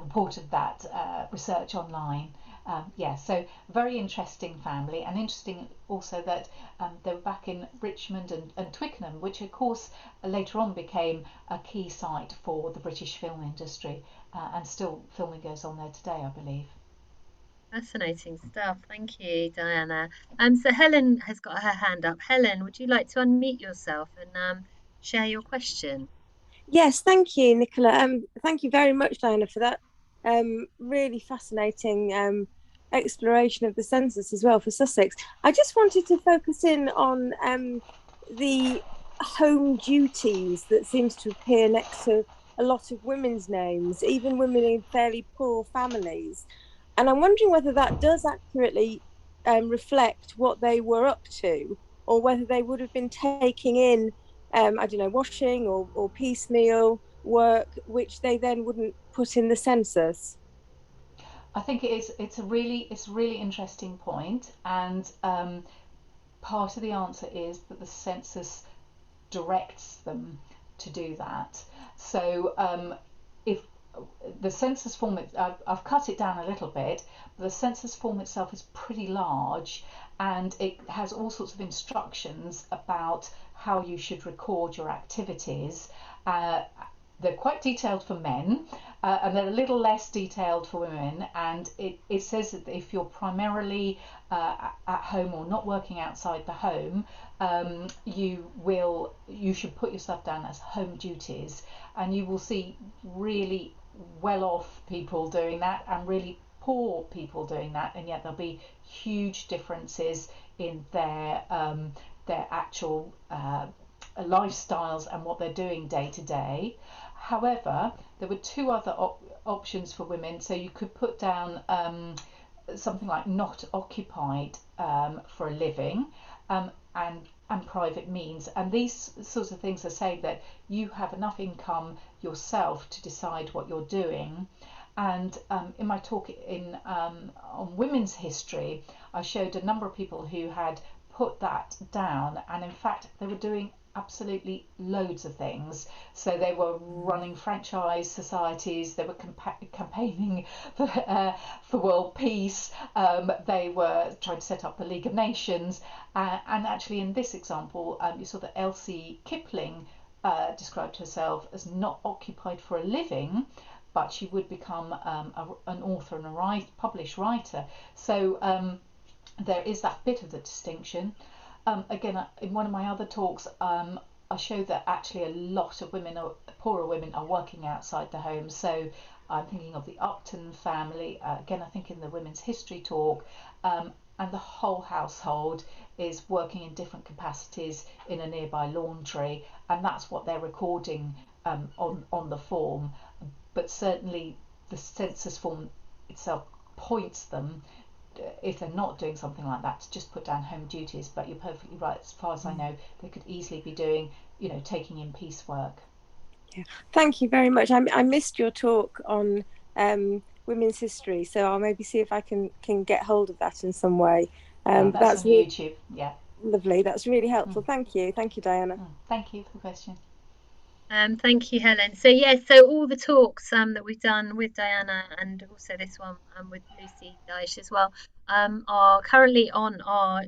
report of that research online. Yeah, so very interesting family, and interesting also that they were back in Richmond and Twickenham, which of course later on became a key site for the British film industry, and still filming goes on there today, I believe. Fascinating stuff. Thank you, Diana. So Helen has got her hand up. Helen, would you like to unmute yourself and share your question? Yes, thank you, Nicola. Thank you very much, Diana, for that really fascinating exploration of the census as well for Sussex. I just wanted to focus in on the home duties that seems to appear next to a lot of women's names, even women in fairly poor families. And I'm wondering whether that does accurately reflect what they were up to, or whether they would have been taking in I don't know, washing or piecemeal work, which they then wouldn't put in the census. I think it is. It's a really interesting point, and part of the answer is that the census directs them to do that. So if the census form, I've cut it down a little bit, but the census form itself is pretty large, and it has all sorts of instructions about how you should record your activities. Uh, they're quite detailed for men, and they're a little less detailed for women. And it says that if you're primarily at home or not working outside the home, you should put yourself down as home duties, and you will see really well off people doing that and really poor people doing that, and yet there'll be huge differences in their actual lifestyles and what they're doing day to day. However, there were two other options for women. So you could put down something like not occupied for a living, and private means. And these sorts of things are saying that you have enough income yourself to decide what you're doing. And in my talk on women's history, I showed a number of people who had put that down, and in fact they were doing absolutely loads of things. So they were running franchise societies, they were campaigning for world peace, they were trying to set up the League of Nations, and actually in this example you saw that Elsie Kipling described herself as not occupied for a living, but she would become an author and a published writer. So there is that bit of the distinction. Again, in one of my other talks, I showed that actually a lot of women, poorer women, are working outside the home. So I'm thinking of the Upton family, again, I think in the women's history talk, and the whole household is working in different capacities in a nearby laundry, and that's what they're recording on the form. But certainly the census form itself points them, if they're not doing something like that, to just put down home duties. But you're perfectly right, as far as I know, they could easily be doing, taking in piecework. Yeah. Thank you very much. I missed your talk on women's history, so I'll maybe see if I can get hold of that in some way. But That's that's on YouTube. Yeah. lovely. That's really helpful. Thank you. Thank you, Diana. Thank you for the question. Thank you, Helen. So so all the talks that we've done with Diana, and also this one with Lucy Daish as well, are currently on our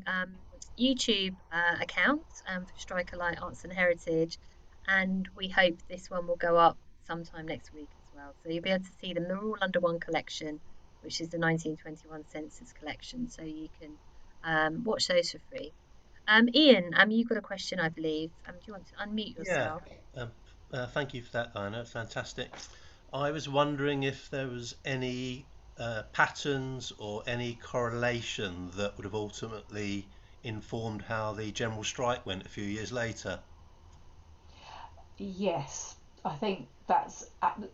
YouTube account for Striker Light Arts and Heritage, and we hope this one will go up sometime next week as well. So you'll be able to see them. They're all under one collection, which is the 1921 census collection. So you can watch those for free. Ian, you've got a question, I believe. Do you want to unmute Yeah, yourself? um, thank you for that, Diana. Fantastic. I was wondering if there was any patterns or any correlation that would have ultimately informed how the general strike went a few years later. Yes, I think that's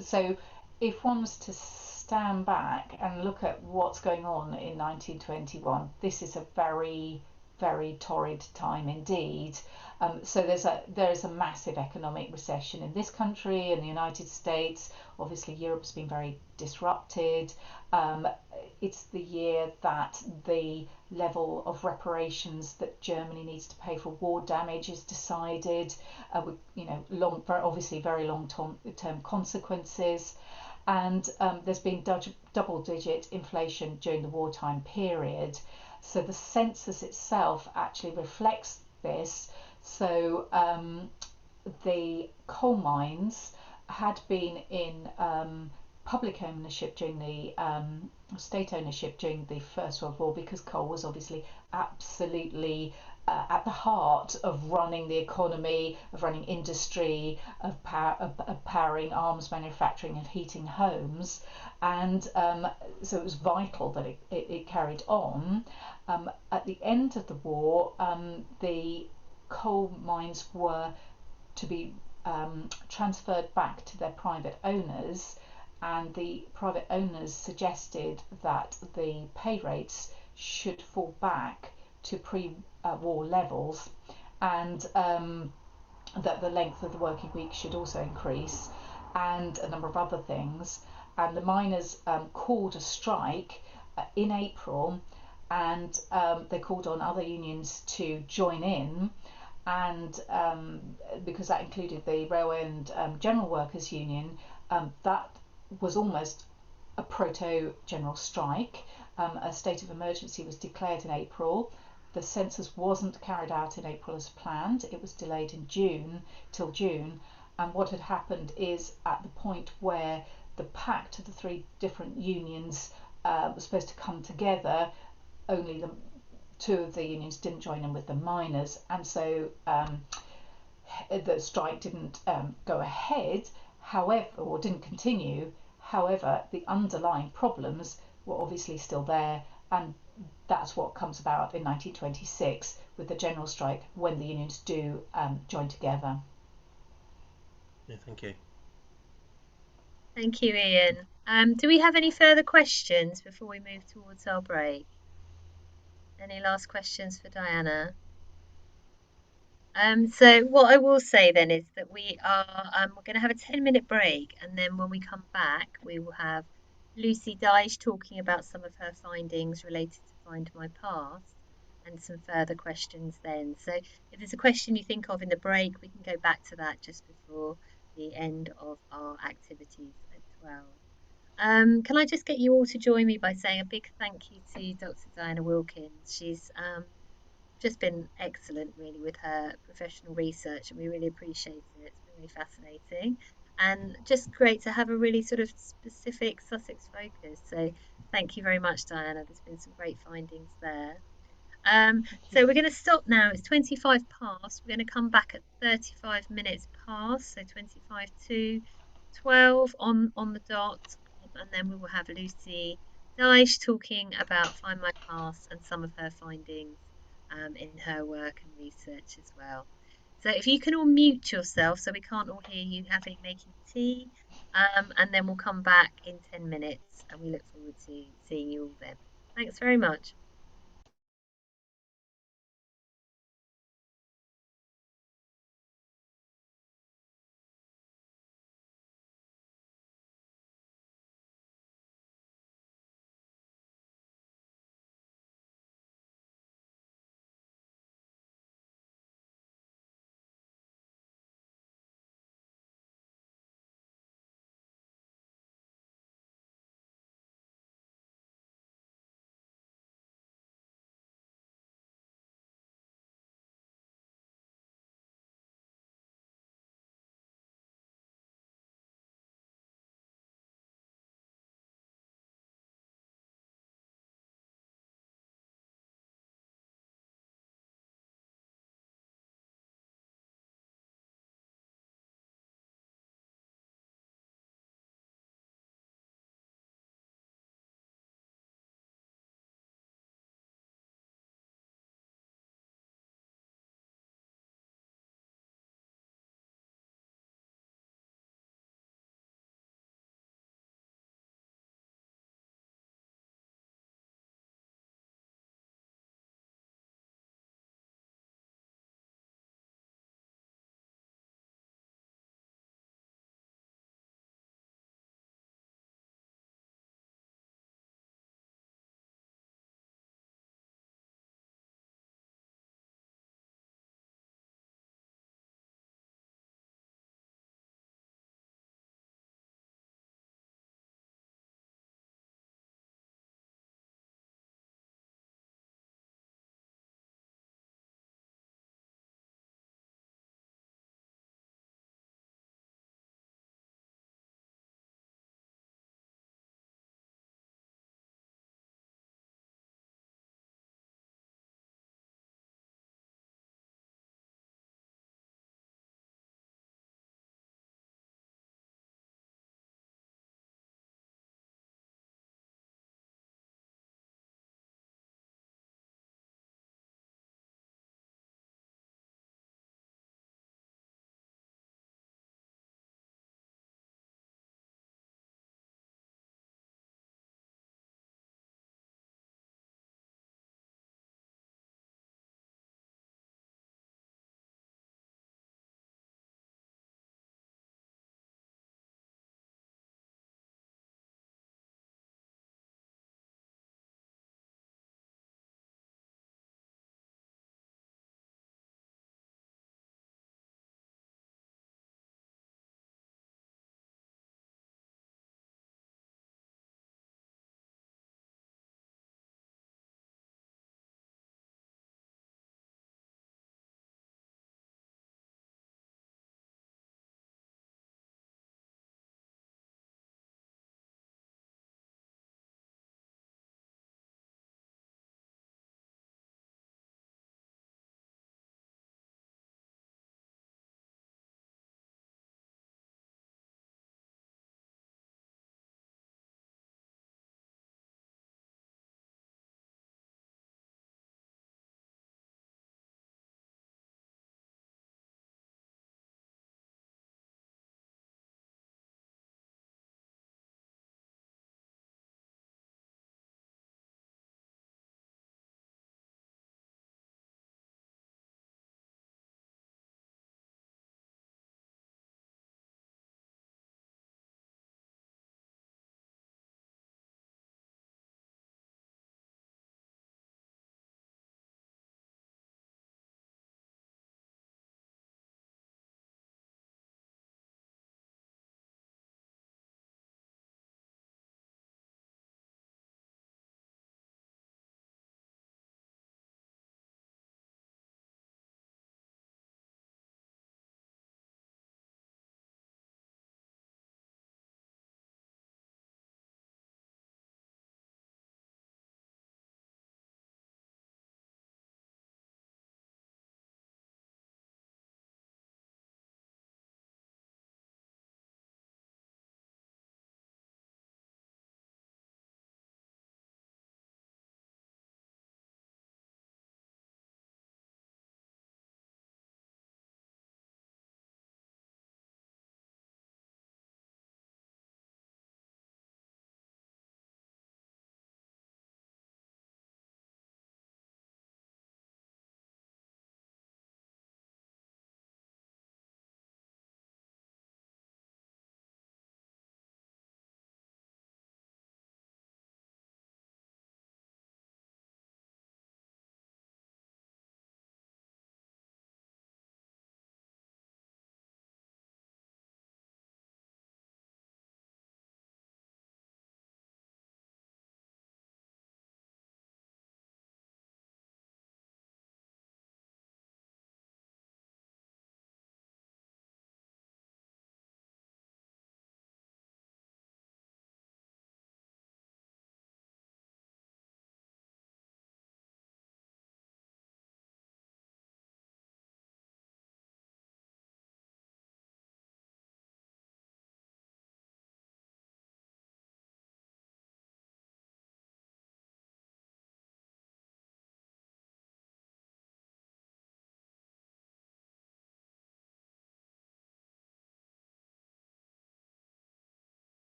so. If one was to stand back and look at what's going on in 1921, this is a very, very torrid time indeed. So there is a massive economic recession in this country, in the United States. Obviously, Europe's been very disrupted. It's the year that the level of reparations that Germany needs to pay for war damage is decided, with obviously very long term consequences. and there's been double-digit inflation during the wartime period. So the census itself actually reflects this. So the coal mines had been in public ownership during the state ownership during the First World War, because coal was obviously absolutely at the heart of running the economy, of running industry, of powering arms manufacturing and heating homes. And so it was vital that it carried on. At the end of the war, the coal mines were to be transferred back to their private owners, and the private owners suggested that the pay rates should fall back to pre-war levels, and that the length of the working week should also increase, and a number of other things. And the miners called a strike in April, and they called on other unions to join in, and because that included the Railway and General Workers Union, that was almost a proto-general strike. A state of emergency was declared in April. The census wasn't carried out in April as planned. It was delayed in June, till June. And what had happened is, at the point where the pact of the three different unions was supposed to come together, only two of the unions didn't join in with the miners, and so the strike didn't go ahead, however, or didn't continue. However, the underlying problems were obviously still there, and that's what comes about in 1926 with the general strike, when the unions do join together. Yeah, thank you. Thank you, Ian. Do we have any further questions before we move towards our break? Any last questions for Diana? So what I will say then is that we're going to have a 10-minute break, and then when we come back, we will have Lucy Daish talking about some of her findings related to Find My Past, and some further questions then. So if there's a question you think of in the break, we can go back to that just before the end of our activities at 12. Can I just get you all to join me by saying a big thank you to Dr. Diana Wilkins. She's just been excellent, really, with her professional research, and we really appreciate it. It's been really fascinating, and just great to have a really sort of specific Sussex focus. So thank you very much, Diana. There's been some great findings there. So we're going to stop now. It's 25 past. We're going to come back at 35 minutes past, so 25 to 12 on the dot, and then we will have Lucy Dyche talking about Find My Past and some of her findings in her work and research as well. So if you can all mute yourself so we can't all hear you making tea, and then we'll come back in 10 minutes, and we look forward to seeing you all then. Thanks very much.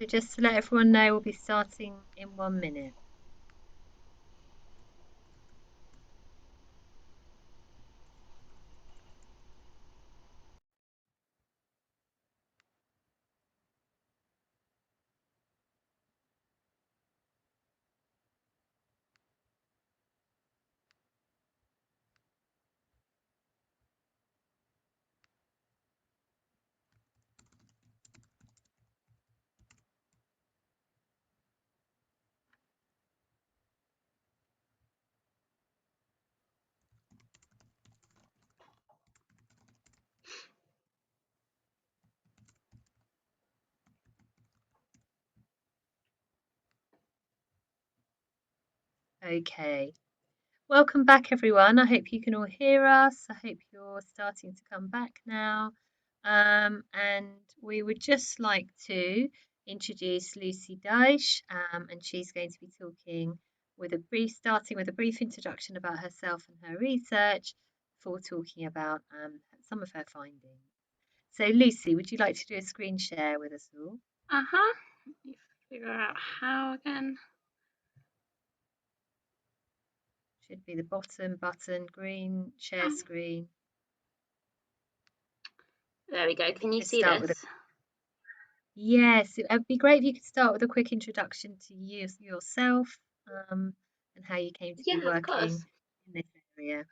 So just to let everyone know, we'll be starting in 1 minute. Okay. Welcome back, everyone. I hope you can all hear us. I hope you're starting to come back now. And we would just like to introduce Lucy Daish, and she's going to be starting with a brief introduction about herself and her research before talking about some of her findings. So, Lucy, would you like to do a screen share with us all? Let me figure out how again. Should be the bottom button, green share screen. There we go. Can you see this? Yes, it would be great if you could start with a quick introduction to yourself, and how you came to be working in this area.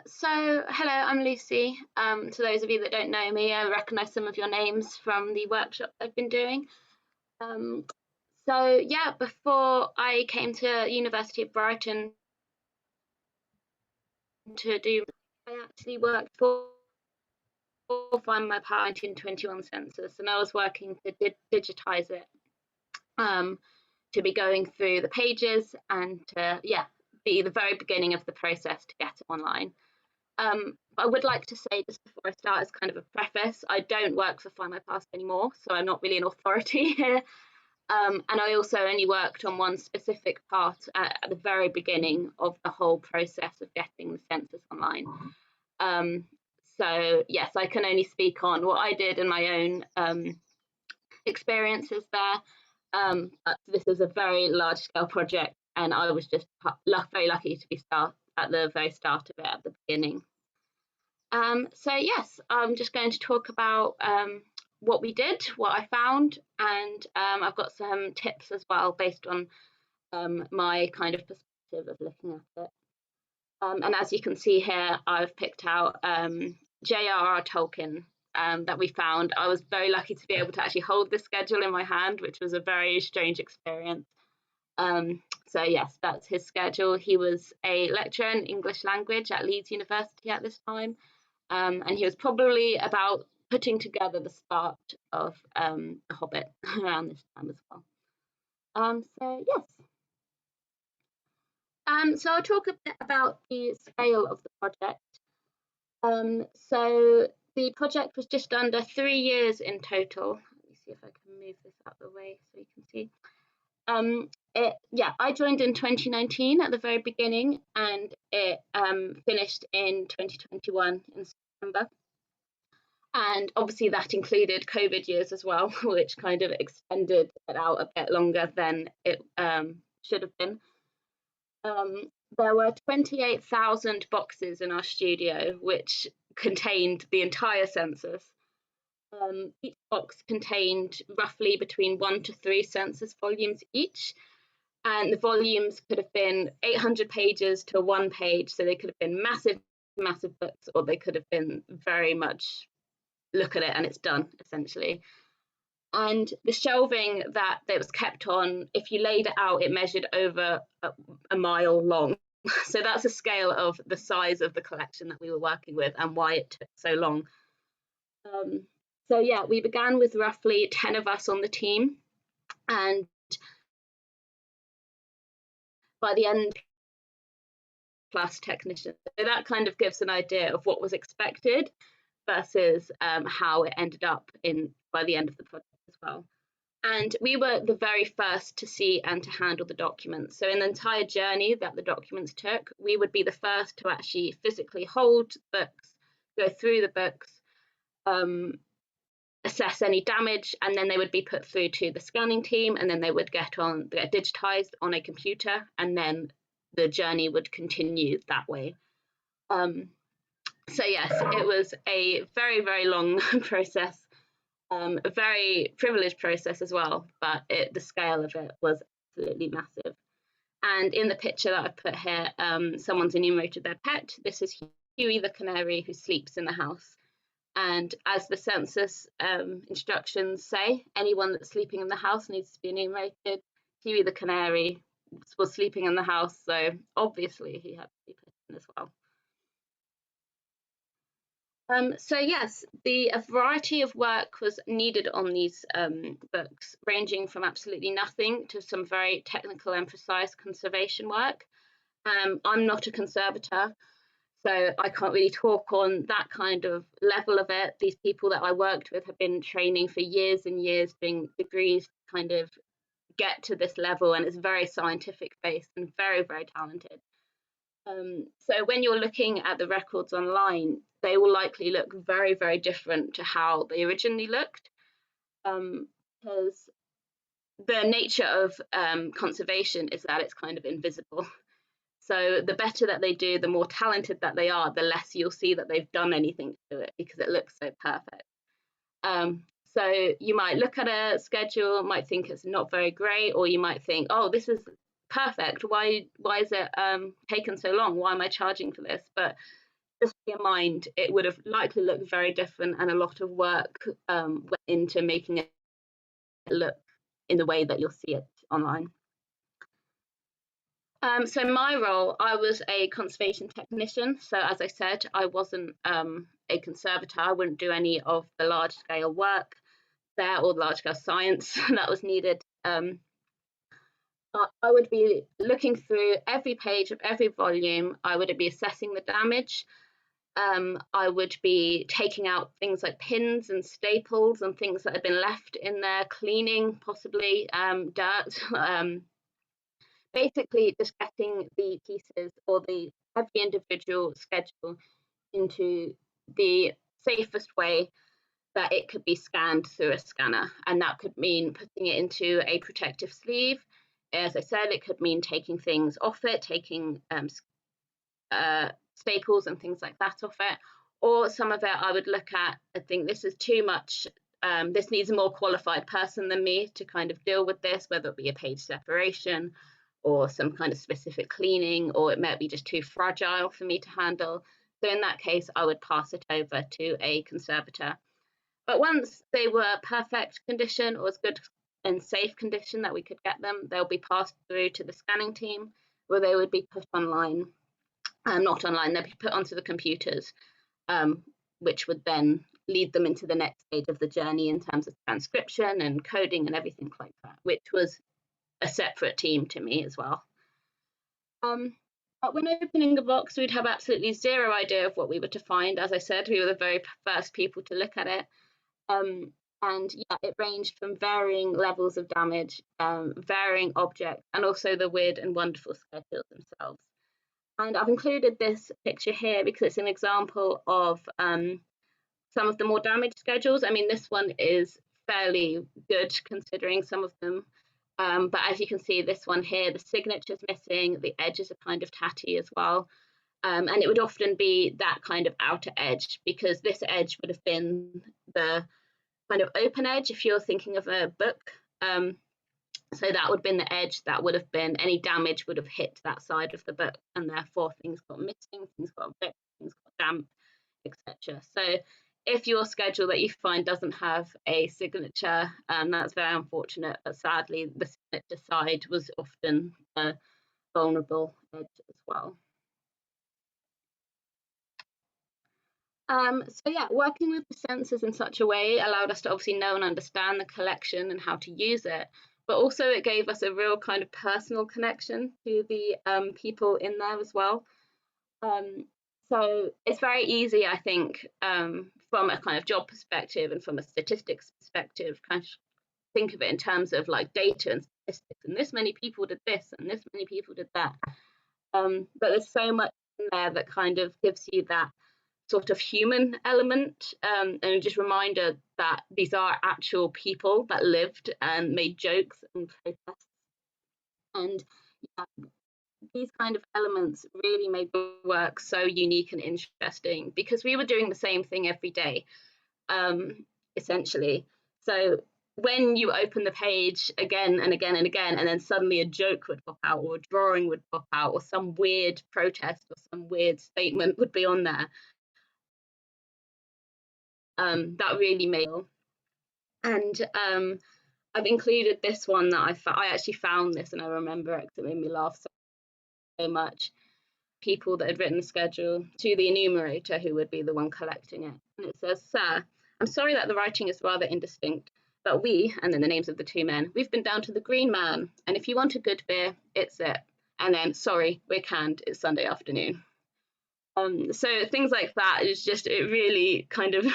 So hello, I'm Lucy. To those of you that don't know me, I recognise some of your names from the workshop I've been doing. So yeah, before I came to University of Brighton to do, I actually worked for Find My Power 1921 census, and I was working to digitise it, to be going through the pages and to be the very beginning of the process to get it online. I would like to say just before I start, as kind of a preface, I don't work for Find My Past anymore, so I'm not really an authority here. And I also only worked on one specific part at the very beginning of the whole process of getting the census online. So yes, I can only speak on what I did and my own experiences there. But this is a very large scale project, and I was just very lucky to be at the very start of it at the beginning. So yes, I'm just going to talk about what we did, what I found, and I've got some tips as well based on my kind of perspective of looking at it. And as you can see here, I've picked out J.R.R. Tolkien that we found. I was very lucky to be able to actually hold this schedule in my hand, which was a very strange experience. So yes, that's his schedule. He was a lecturer in English language at Leeds University at this time. And he was probably about putting together the start of The Hobbit around this time as well. So yes. So I'll talk a bit about the scale of the project. So the project was just under 3 years in total. Let me see if I can move this out of the way so you can see. I joined in 2019 at the very beginning, and it finished in 2021 in September. And obviously that included COVID years as well, which kind of extended it out a bit longer than it should have been. There were 28,000 boxes in our studio, which contained the entire census. Each box contained roughly between 1 to 3 census volumes each. And the volumes could have been 800 pages to 1 page. So they could have been massive, massive books, or they could have been very much look at it and it's done, essentially. And the shelving that it was kept on, if you laid it out, it measured over a mile long. So that's a scale of the size of the collection that we were working with and why it took so long. So yeah, we began with roughly 10 of us on the team, and by the end, plus technicians. So that kind of gives an idea of what was expected versus how it ended up by the end of the project as well. And we were the very first to see and to handle the documents. So in the entire journey that the documents took, we would be the first to actually physically hold books, go through the books, assess any damage, and then they would be put through to the scanning team, and then they would get digitized on a computer, and then the journey would continue that way. So yes, it was a very, very long process, a very privileged process as well, but the scale of it was absolutely massive. And in the picture that I've put here, someone's enumerated their pet. This is Huey the canary, who sleeps in the house. And as the census instructions say, anyone that's sleeping in the house needs to be enumerated. Huey the canary was sleeping in the house, so obviously he had to be put in as well. So yes, a variety of work was needed on these books, ranging from absolutely nothing to some very technical and precise conservation work. I'm not a conservator, so I can't really talk on that kind of level of it. These people that I worked with have been training for years and years, doing degrees to kind of get to this level, and it's very scientific based and very, very talented. So when you're looking at the records online, they will likely look very, very different to how they originally looked, because the nature of conservation is that it's kind of invisible. So the better that they do, the more talented that they are, the less you'll see that they've done anything to it, because it looks so perfect. So you might look at a schedule, might think it's not very great, or you might think, oh, this is perfect. Why is it taken so long? Why am I charging for this? But just bear in mind, it would have likely looked very different, and a lot of work went into making it look in the way that you'll see it online. So my role, I was a conservation technician. So as I said, I wasn't a conservator. I wouldn't do any of the large scale work there or large scale science that was needed. I would be looking through every page of every volume. I would be assessing the damage. I would be taking out things like pins and staples and things that had been left in there, cleaning, possibly dirt. Basically just getting the pieces or every individual schedule into the safest way that it could be scanned through a scanner. And that could mean putting it into a protective sleeve. As I said, it could mean taking things off it, taking staples and things like that off it. Or some of it I would look at, I think this is too much, this needs a more qualified person than me to kind of deal with this, whether it be a page separation or some kind of specific cleaning, or it might be just too fragile for me to handle. So in that case, I would pass it over to a conservator. But once they were perfect condition, or as good and safe condition that we could get them, they'll be passed through to the scanning team, where they would be put online. Not online, they'd be put onto the computers, which would then lead them into the next stage of the journey in terms of transcription and coding and everything like that, which was a separate team to me as well. But when opening the box, we'd have absolutely zero idea of what we were to find. As I said, we were the very first people to look at it. And yeah, it ranged from varying levels of damage, varying objects, and also the weird and wonderful schedules themselves. And I've included this picture here because it's an example of some of the more damaged schedules. I mean, this one is fairly good considering some of them. But as you can see, this one here, the signature's missing, the edges are kind of tatty as well. And it would often be that kind of outer edge, because this edge would have been the kind of open edge if you're thinking of a book. So that would have been the edge that would have been, any damage would have hit that side of the book, and therefore things got missing, things got ripped, things got damp, etc. So if your schedule that you find doesn't have a signature, that's very unfortunate, but sadly the signature side was often a vulnerable edge as well. So yeah, working with the census in such a way allowed us to obviously know and understand the collection and how to use it, but also it gave us a real kind of personal connection to the people in there as well. So it's very easy, I think, from a kind of job perspective and from a statistics perspective, kind of think of it in terms of like data and statistics, and this many people did this and this many people did that. But there's so much in there that kind of gives you that sort of human element, and just reminder that these are actual people that lived and made jokes and protests. And yeah, these kind of elements really made the work so unique and interesting, because we were doing the same thing every day, essentially. So when you open the page again and again and again, and then suddenly a joke would pop out, or a drawing would pop out, or some weird protest or some weird statement would be on there, that really made it. And I've included this one that I actually found this, and I remember it because it made me laugh so much. People that had written the schedule to the enumerator, who would be the one collecting it. And it says, "Sir, I'm sorry that the writing is rather indistinct, but we," and then the names of the two men, "we've been down to the Green Man, and if you want a good beer, it's it. And then, sorry, we're canned, it's Sunday afternoon." So things like that is just, it really kind of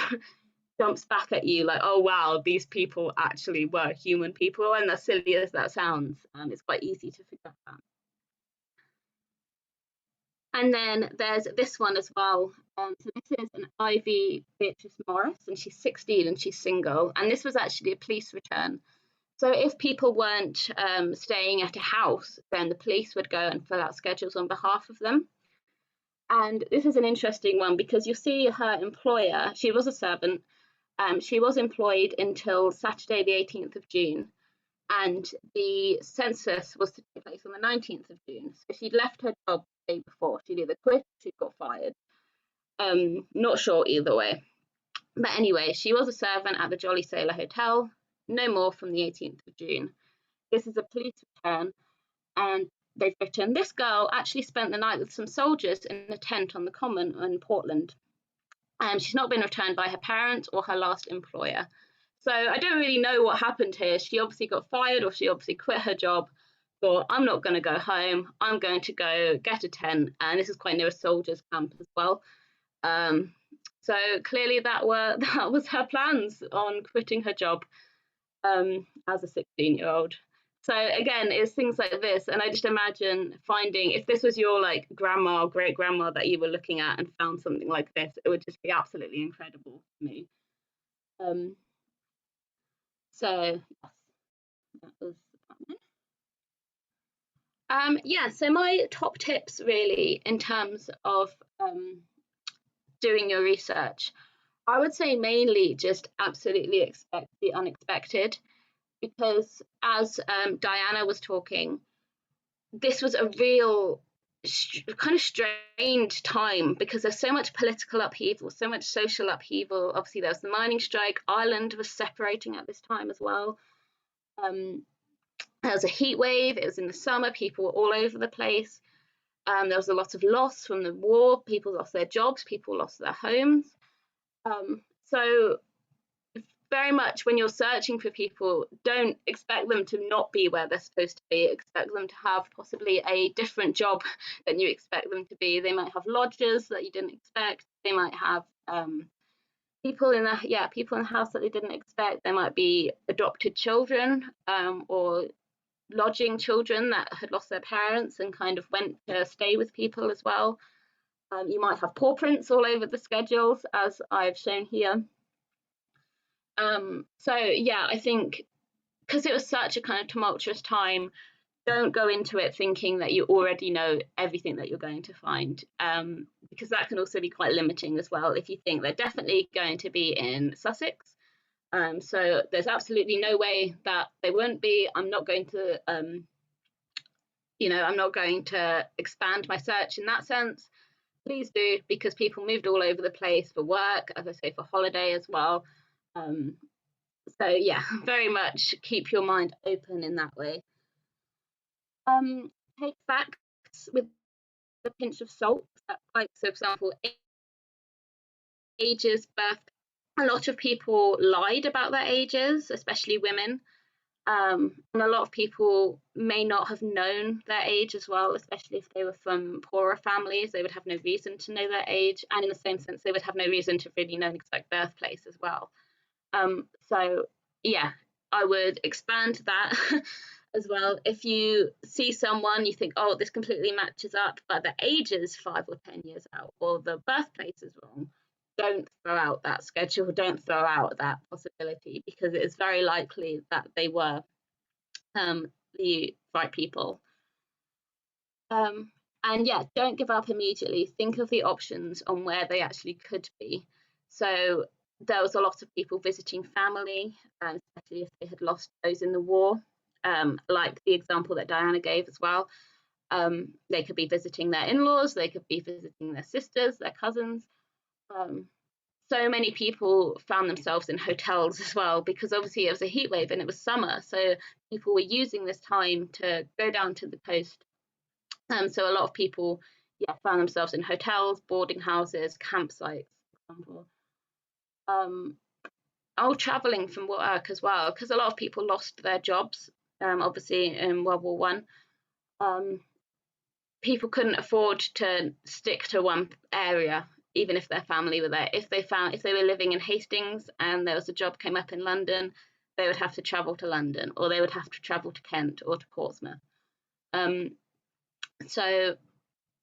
jumps back at you like, oh wow, these people actually were human people. And as silly as that sounds, it's quite easy to forget that. And then there's this one as well. So this is an Ivy Beatrice Morris, and she's 16 and she's single. And this was actually a police return. So if people weren't staying at a house, then the police would go and fill out schedules on behalf of them. And this is an interesting one, because you see her employer, she was a servant. She was employed until Saturday, the 18th of June. And the census was to take place on the 19th of June. So she'd left her job the day before. She'd either quit or she'd got fired. Not sure either way. But anyway, she was a servant at the Jolly Sailor Hotel, no more from the 18th of June. This is a police return, and they've written, "This girl actually spent the night with some soldiers in a tent on the Common in Portland. She's not been returned by her parents or her last employer." So I don't really know what happened here. She obviously got fired, or she obviously quit her job, thought, I'm not going to go home, I'm going to go get a tent. And this is quite near a soldiers' camp as well. So clearly that was her plans on quitting her job as a 16-year-old. So again, it's things like this, and I just imagine finding, if this was your like grandma or great grandma that you were looking at and found something like this, it would just be absolutely incredible to me. So yes, that was yeah. So my top tips really in terms of doing your research, I would say mainly just absolutely expect the unexpected. Because as Diana was talking, this was a real kind of strange time, because there's so much political upheaval, so much social upheaval. Obviously, there was the mining strike. Ireland was separating at this time as well. There was a heat wave. It was in the summer. People were all over the place. There was a lot of loss from the war. People lost their jobs. People lost their homes. So very much when you're searching for people, don't expect them to not be where they're supposed to be. Expect them to have possibly a different job than you expect them to be. They might have lodgers that you didn't expect. They might have people in the house that they didn't expect. There might be adopted children or lodging children that had lost their parents and kind of went to stay with people as well. You might have paw prints all over the schedules, as I've shown here. So yeah, I think because it was such a kind of tumultuous time, don't go into it thinking that you already know everything that you're going to find, because that can also be quite limiting as well if you think they're definitely going to be in Sussex. So there's absolutely no way that they won't be. I'm not going to, I'm not going to expand my search in that sense. Please do, because people moved all over the place for work, as I say, for holiday as well. So yeah, very much keep your mind open in that way. Take facts with a pinch of salt. Like, so for example, ages, birth. A lot of people lied about their ages, especially women. And a lot of people may not have known their age as well, especially if they were from poorer families. They would have no reason to know their age, and in the same sense, they would have no reason to really know an exact birthplace as well. So yeah, I would expand that as well. If you see someone, you think, oh, this completely matches up, but the age is 5 or 10 years out, or the birthplace is wrong, don't throw out that schedule, don't throw out that possibility, because it is very likely that they were the right people. And yeah, don't give up immediately. Think of the options on where they actually could be. So there was a lot of people visiting family, especially if they had lost those in the war, like the example that Diana gave as well. They could be visiting their in-laws, they could be visiting their sisters, their cousins. So many people found themselves in hotels as well, because obviously it was a heat wave and it was summer, so people were using this time to go down to the coast. So a lot of people, yeah, found themselves in hotels, boarding houses, campsites, for example. Traveling from work as well, because a lot of people lost their jobs, obviously in World War One. People couldn't afford to stick to one area, even if their family were there. If they were living in Hastings and there was a job came up in London, they would have to travel to London, or they would have to travel to Kent or to Portsmouth. So,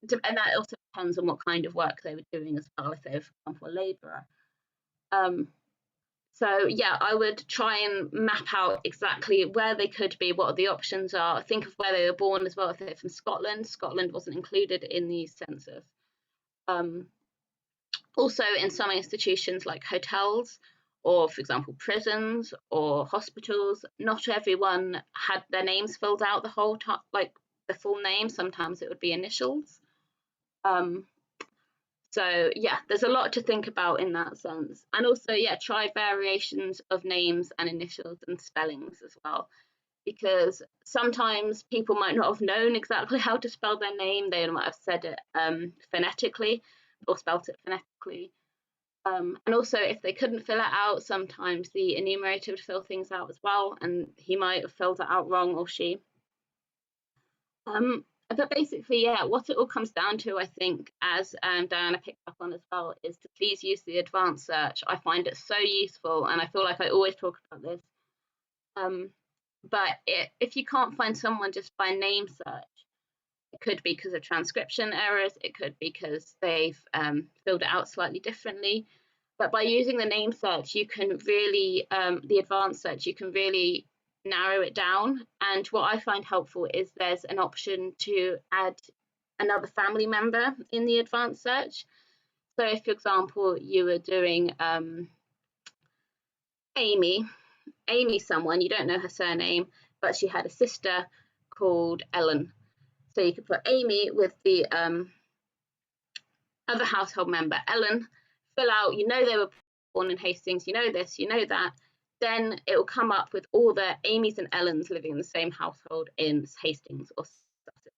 and that also depends on what kind of work they were doing as well, if they were, for example, a labourer. So yeah, I would try and map out exactly where they could be, what the options are. Think of where they were born as well. If they're from Scotland, Scotland wasn't included in the census. Also, in some institutions like hotels, or for example prisons or hospitals, not everyone had their names filled out the whole time, like the full name. Sometimes it would be initials. So yeah, there's a lot to think about in that sense. And also, yeah, try variations of names and initials and spellings as well, because sometimes people might not have known exactly how to spell their name. They might have said it phonetically or spelt it phonetically. And also, if they couldn't fill it out, sometimes the enumerator would fill things out as well, and he might have filled it out wrong, or she. But basically, yeah, what it all comes down to, I think, as Diana picked up on as well, is to please use the advanced search. I find it so useful, and I feel like I always talk about this. But if you can't find someone just by name search, it could be because of transcription errors, it could be because they've filled it out slightly differently. But by using the name search, you can really, the advanced search, you can really narrow it down. And what I find helpful is there's an option to add another family member in the advanced search. So if, for example, you were doing Amy someone, you don't know her surname, but she had a sister called Ellen. So you could put Amy with the other household member, Ellen, fill out, you know they were born in Hastings, you know this, you know that, then it will come up with all the Amy's and Ellens living in the same household in Hastings or Sussex.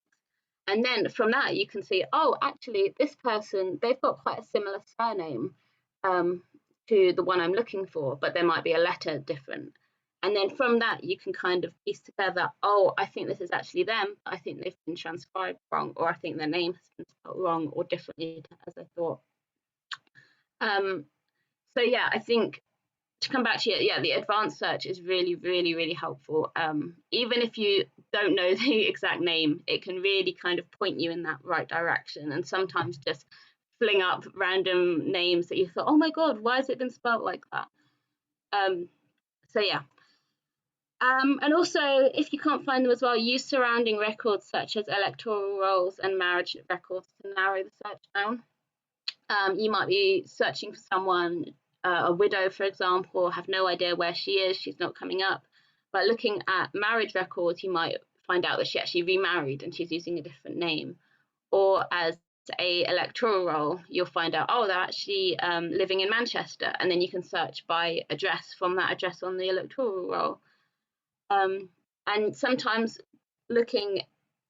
And then from that, you can see, oh, actually, this person, they've got quite a similar surname to the one I'm looking for, but there might be a letter different. And then from that, you can kind of piece together, oh, I think this is actually them. I think they've been transcribed wrong, or I think their name has been spelled wrong or differently as I thought. So yeah, I think to come back to it, yeah, the advanced search is really, really, really helpful. Even if you don't know the exact name, it can really kind of point you in that right direction, and sometimes just fling up random names that you thought, oh my God, why has it been spelled like that? So yeah. And also, if you can't find them as well, use surrounding records such as electoral rolls and marriage records to narrow the search down. You might be searching for someone, a widow, for example, have no idea where she is, she's not coming up. But looking at marriage records, you might find out that she actually remarried and she's using a different name. Or as a electoral roll, you'll find out, oh, they're actually living in Manchester, and then you can search by address from that address on the electoral roll. And sometimes looking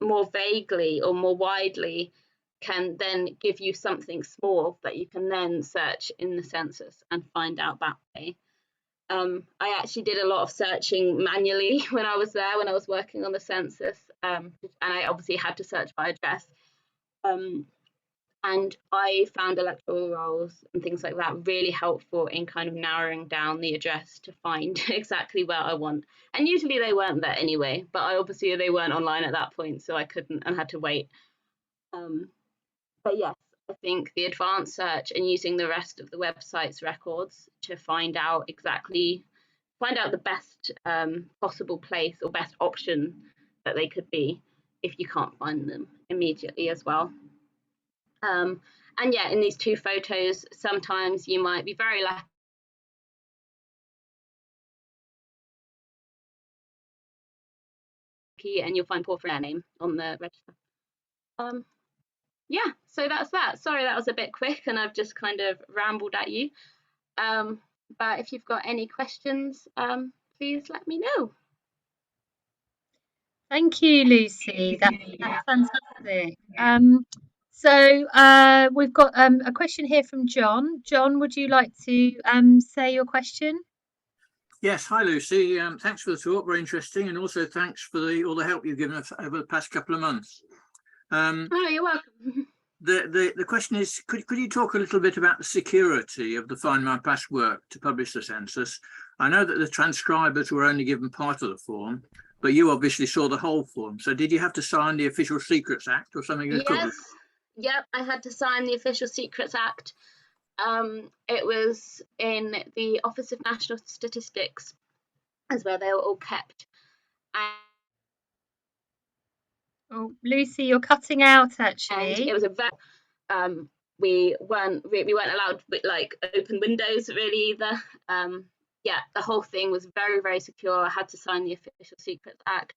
more vaguely or more widely can then give you something small that you can then search in the census and find out that way. I actually did a lot of searching manually when I was there, when I was working on the census, and I obviously had to search by address. And I found electoral rolls and things like that really helpful in kind of narrowing down the address to find exactly where I want. And usually they weren't there anyway, but obviously they weren't online at that point, so I couldn't and had to wait. But yes, I think the advanced search and using the rest of the website's records to find out the best possible place or best option that they could be if you can't find them immediately as well. And yeah, in these two photos, sometimes you might be very lucky and you'll find poor friend name on the register. Yeah, so that's that. Sorry, that was a bit quick and I've just kind of rambled at you. But if you've got any questions, please let me know. Thank you, Lucy. That's fantastic. So we've got a question here from John. John, would you like to say your question? Yes, hi Lucy. Thanks for the talk, very interesting, and also thanks for all the help you've given us over the past couple of months. Oh, you're welcome. The question is, could you talk a little bit about the security of the Find My Past work to publish the census? I know that the transcribers were only given part of the form, but you obviously saw the whole form. So did you have to sign the Official Secrets Act or something equivalent? Yep, I had to sign the Official Secrets Act. It was in the Office of National Statistics, as where they were all kept. Oh, Lucy, you're cutting out actually. And it was a very we weren't allowed like open windows really either. Yeah, the whole thing was very, very secure. I had to sign the Official Secrets Act.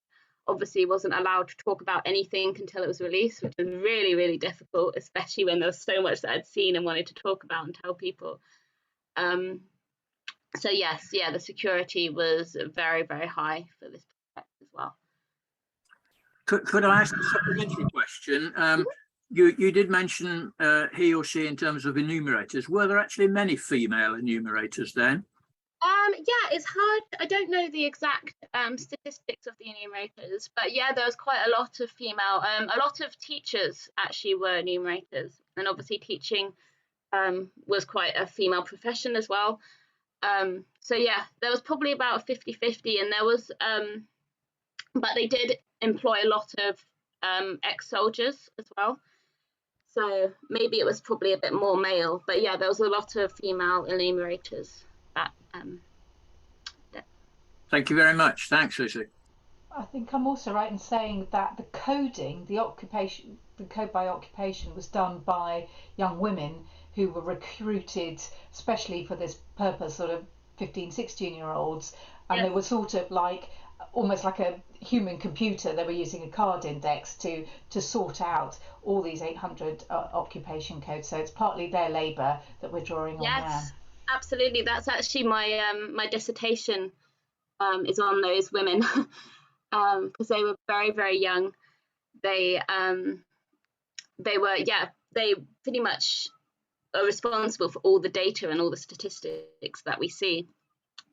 Obviously wasn't allowed to talk about anything until it was released, which was really, really difficult, especially when there was so much that I'd seen and wanted to talk about and tell people. So yes, yeah, the security was very, very high for this project as well. Could I ask a supplementary question? You did mention he or she in terms of enumerators. Were there actually many female enumerators then? Yeah, it's hard. I don't know the exact statistics of the enumerators, but yeah, there was quite a lot of female. A lot of teachers actually were enumerators, and obviously teaching was quite a female profession as well. So yeah, there was probably about 50-50, and there was, but they did employ a lot of ex-soldiers as well. So maybe it was probably a bit more male, but yeah, there was a lot of female enumerators. Thank you very much. Thanks, Lucy. I think I'm also right in saying that the coding, the code by occupation was done by young women who were recruited especially for this purpose, sort of 15, 16-year-olds, and yes. They were sort of like almost like a human computer. They were using a card index to sort out all these 800 occupation codes. So it's partly their labour that we're drawing on now. Yes, absolutely. That's actually my my dissertation is on those women because they were very, very young. They were, yeah, they pretty much are responsible for all the data and all the statistics that we see.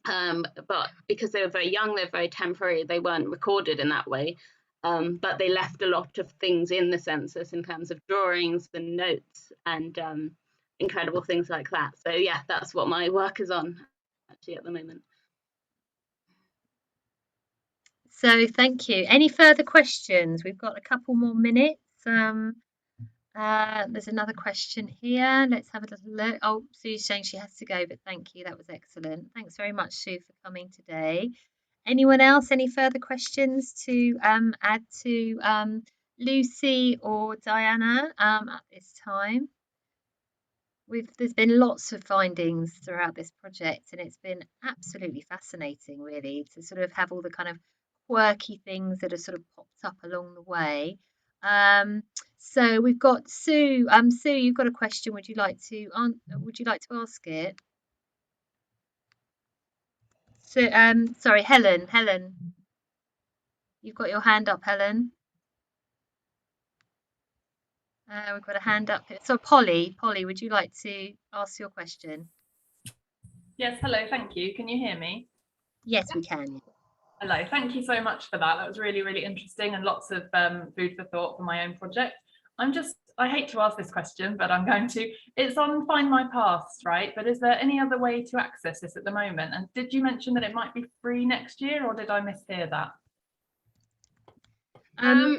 But because they were very young, they're very temporary, they weren't recorded in that way. But they left a lot of things in the census in terms of drawings and notes and incredible things like that. So yeah, that's what my work is on actually at the moment. So thank you. Any further questions? We've got a couple more minutes. There's another question here. Let's have a little look. Oh, Sue's saying she has to go, but thank you. That was excellent. Thanks very much, Sue, for coming today. Anyone else? Any further questions to add to Lucy or Diana at this time? There's been lots of findings throughout this project, and it's been absolutely fascinating, really, to sort of have all the kind of quirky things that have sort of popped up along the way. So we've got Sue. Sue, you've got a question. Would you like to ask it? So, sorry, Helen. Helen, you've got your hand up, Helen. We've got a hand up here. So Polly, would you like to ask your question? Yes, hello, thank you. Can you hear me? Yes, we can. Hello, thank you so much for that. That was really, really interesting and lots of food for thought for my own project. I hate to ask this question, but I'm going to. It's on Find My Past, right? But is there any other way to access this at the moment? And did you mention that it might be free next year, or did I mishear that?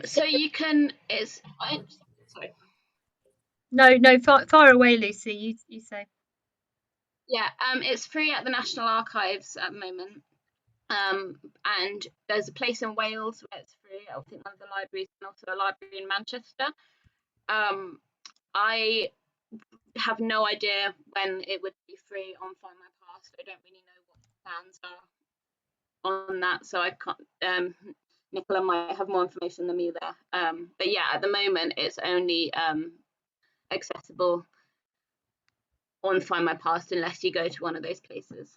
So you can, sorry. No, far away, Lucy. You say. Yeah, it's free at the National Archives at the moment. And there's a place in Wales where it's free. I think one of the libraries, and also a library in Manchester. I have no idea when it would be free on Find My Past. I don't really know what the plans are on that, so I can't. Nicola might have more information than me there. But yeah, at the moment it's only accessible on Find My Past unless you go to one of those places.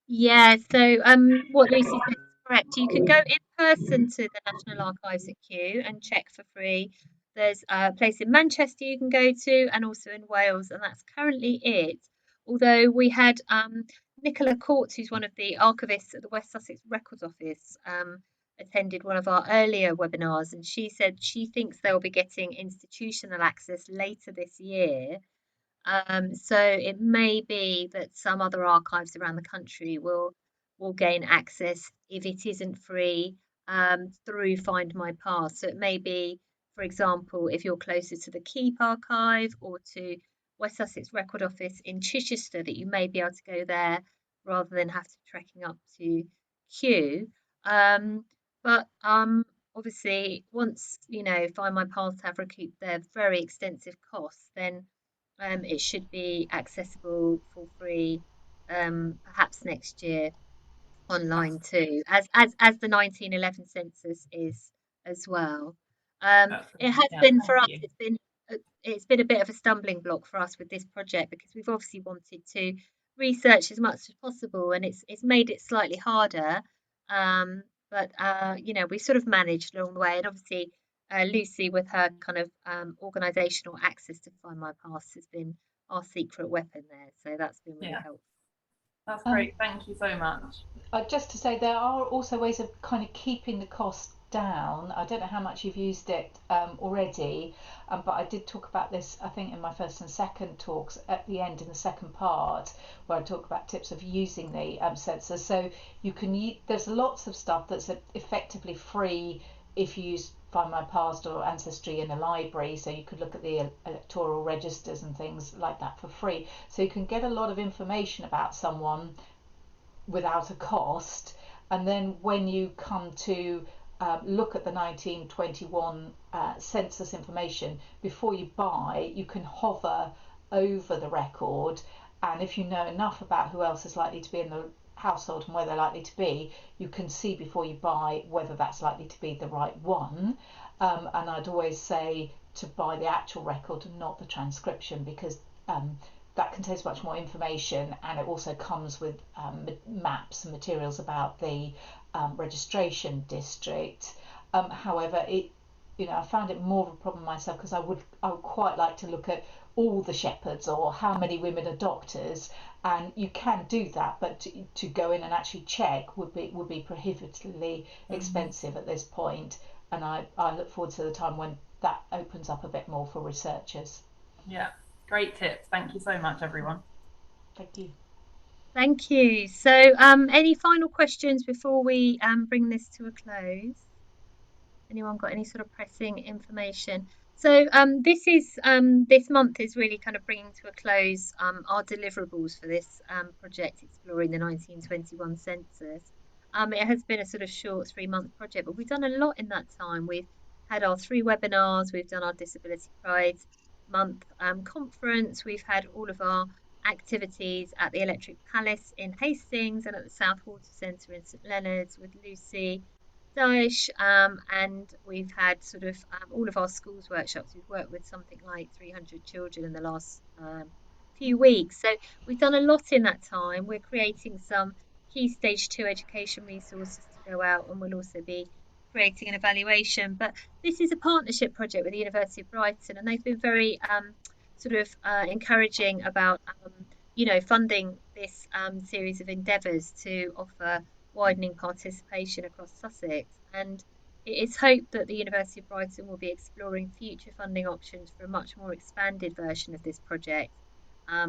Yeah, so what Lucy said is correct. You can go in person to the National Archives at Kew and check for free. There's a place in Manchester you can go to, and also in Wales, and that's currently it. Although we had Nicola Courts, who's one of the archivists at the West Sussex Records Office, attended one of our earlier webinars, and she said she thinks they'll be getting institutional access later this year. So it may be that some other archives around the country will gain access if it isn't free through Find My Past. So it may be, for example, if you're closer to the Keep Archive or to West Sussex Record Office in Chichester, that you may be able to go there rather than have to trekking up to Kew. But obviously, once Find My Past have recouped their very extensive costs, then it should be accessible for free, perhaps next year online too, as the 1911 census is as well. That's It brilliant. has Yeah, been for thank us. you. It's been a bit of a stumbling block for us with this project because we've obviously wanted to research as much as possible, and it's made it slightly harder. But we sort of managed along the way, and obviously Lucy, with her kind of organisational access to Find My Past, has been our secret weapon there. So that's been really Yeah, helpful. that's Um, great. Thank you so much. just to say, there are also ways of kind of keeping the cost down. I don't know how much you've used it already, but I did talk about this, I think, in my first and second talks at the end in the second part, where I talk about tips of using the census. So you can there's lots of stuff that's effectively free if you use Find My Past or Ancestry in a library. So you could look at the electoral registers and things like that for free. So you can get a lot of information about someone without a cost. And then when you come to look at the 1921 census information, before you buy, you can hover over the record, and if you know enough about who else is likely to be in the household and where they're likely to be, you can see before you buy whether that's likely to be the right one. And I'd always say to buy the actual record and not the transcription, because that contains much more information, and it also comes with maps and materials about the registration district. However, I found it more of a problem myself, because I would quite like to look at all the shepherds or how many women are doctors, and you can do that, but to go in and actually check would be prohibitively expensive at this point. And I look forward to the time when that opens up a bit more for researchers. Yeah, great tips. Thank you so much, everyone. Thank you. Thank you. So, any final questions before we bring this to a close? Anyone got any sort of pressing information? So, this month is really kind of bringing to a close our deliverables for this project, exploring the 1921 census. It has been a sort of short 3-month project, but we've done a lot in that time. We've had our 3 webinars, we've done our Disability Pride Month conference, we've had all of our activities at the Electric Palace in Hastings and at the South Water Centre in St Leonard's with Lucy, Daish, and we've had sort of all of our schools workshops. We've worked with something like 300 children in the last few weeks. So we've done a lot in that time. We're creating some key stage 2 education resources to go out, and we'll also be creating an evaluation. But this is a partnership project with the University of Brighton, and they've been very encouraging about funding this series of endeavours to offer widening participation across Sussex. And it is hoped that the University of Brighton will be exploring future funding options for a much more expanded version of this project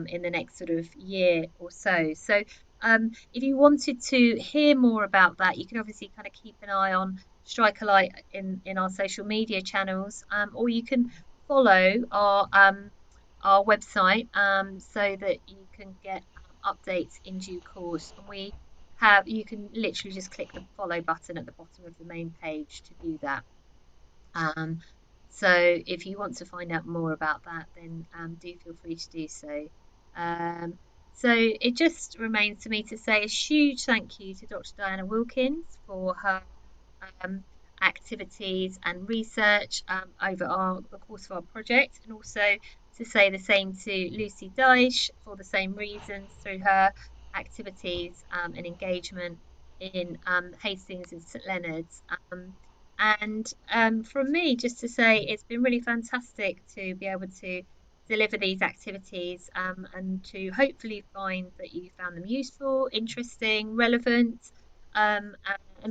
in the next sort of year or so. So if you wanted to hear more about that, you can obviously kind of keep an eye on Strike a Light in our social media channels, or you can follow our website so that you can get updates in due course. And you can literally just click the follow button at the bottom of the main page to do that. So if you want to find out more about that, then do feel free to do so. So it just remains for me to say a huge thank you to Dr. Diana Wilkins for her activities and research over the course of our project, and also to say the same to Lucy Daish for the same reasons through her activities and engagement in Hastings and St Leonard's. And from me, just to say it's been really fantastic to be able to deliver these activities and to hopefully find that you found them useful, interesting, relevant, and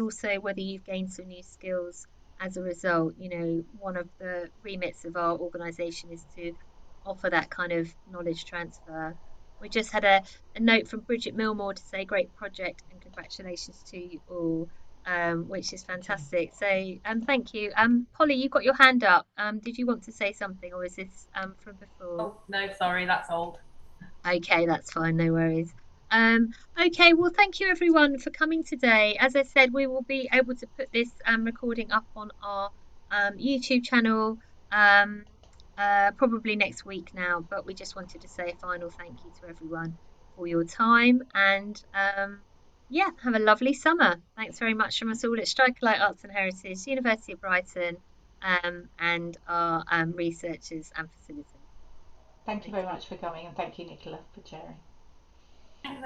also whether you've gained some new skills as a result. You know, one of the remits of our organisation is to offer that kind of knowledge transfer. We just had a note from Bridget Milmore to say great project and congratulations to you all. Which is fantastic. So thank you. Polly, you've got your hand up. Did you want to say something, or is this from before? Oh, no, sorry, that's old. Okay, that's fine, no worries. Okay, well, thank you everyone for coming today. As I said, we will be able to put this recording up on our YouTube channel probably next week now, but we just wanted to say a final thank you to everyone for your time, and yeah, have a lovely summer. Thanks very much from us all at Strikerlight Arts and Heritage, University of Brighton, and our researchers and facilitators. Thank you very much for coming, and thank you, Nicola, for chairing.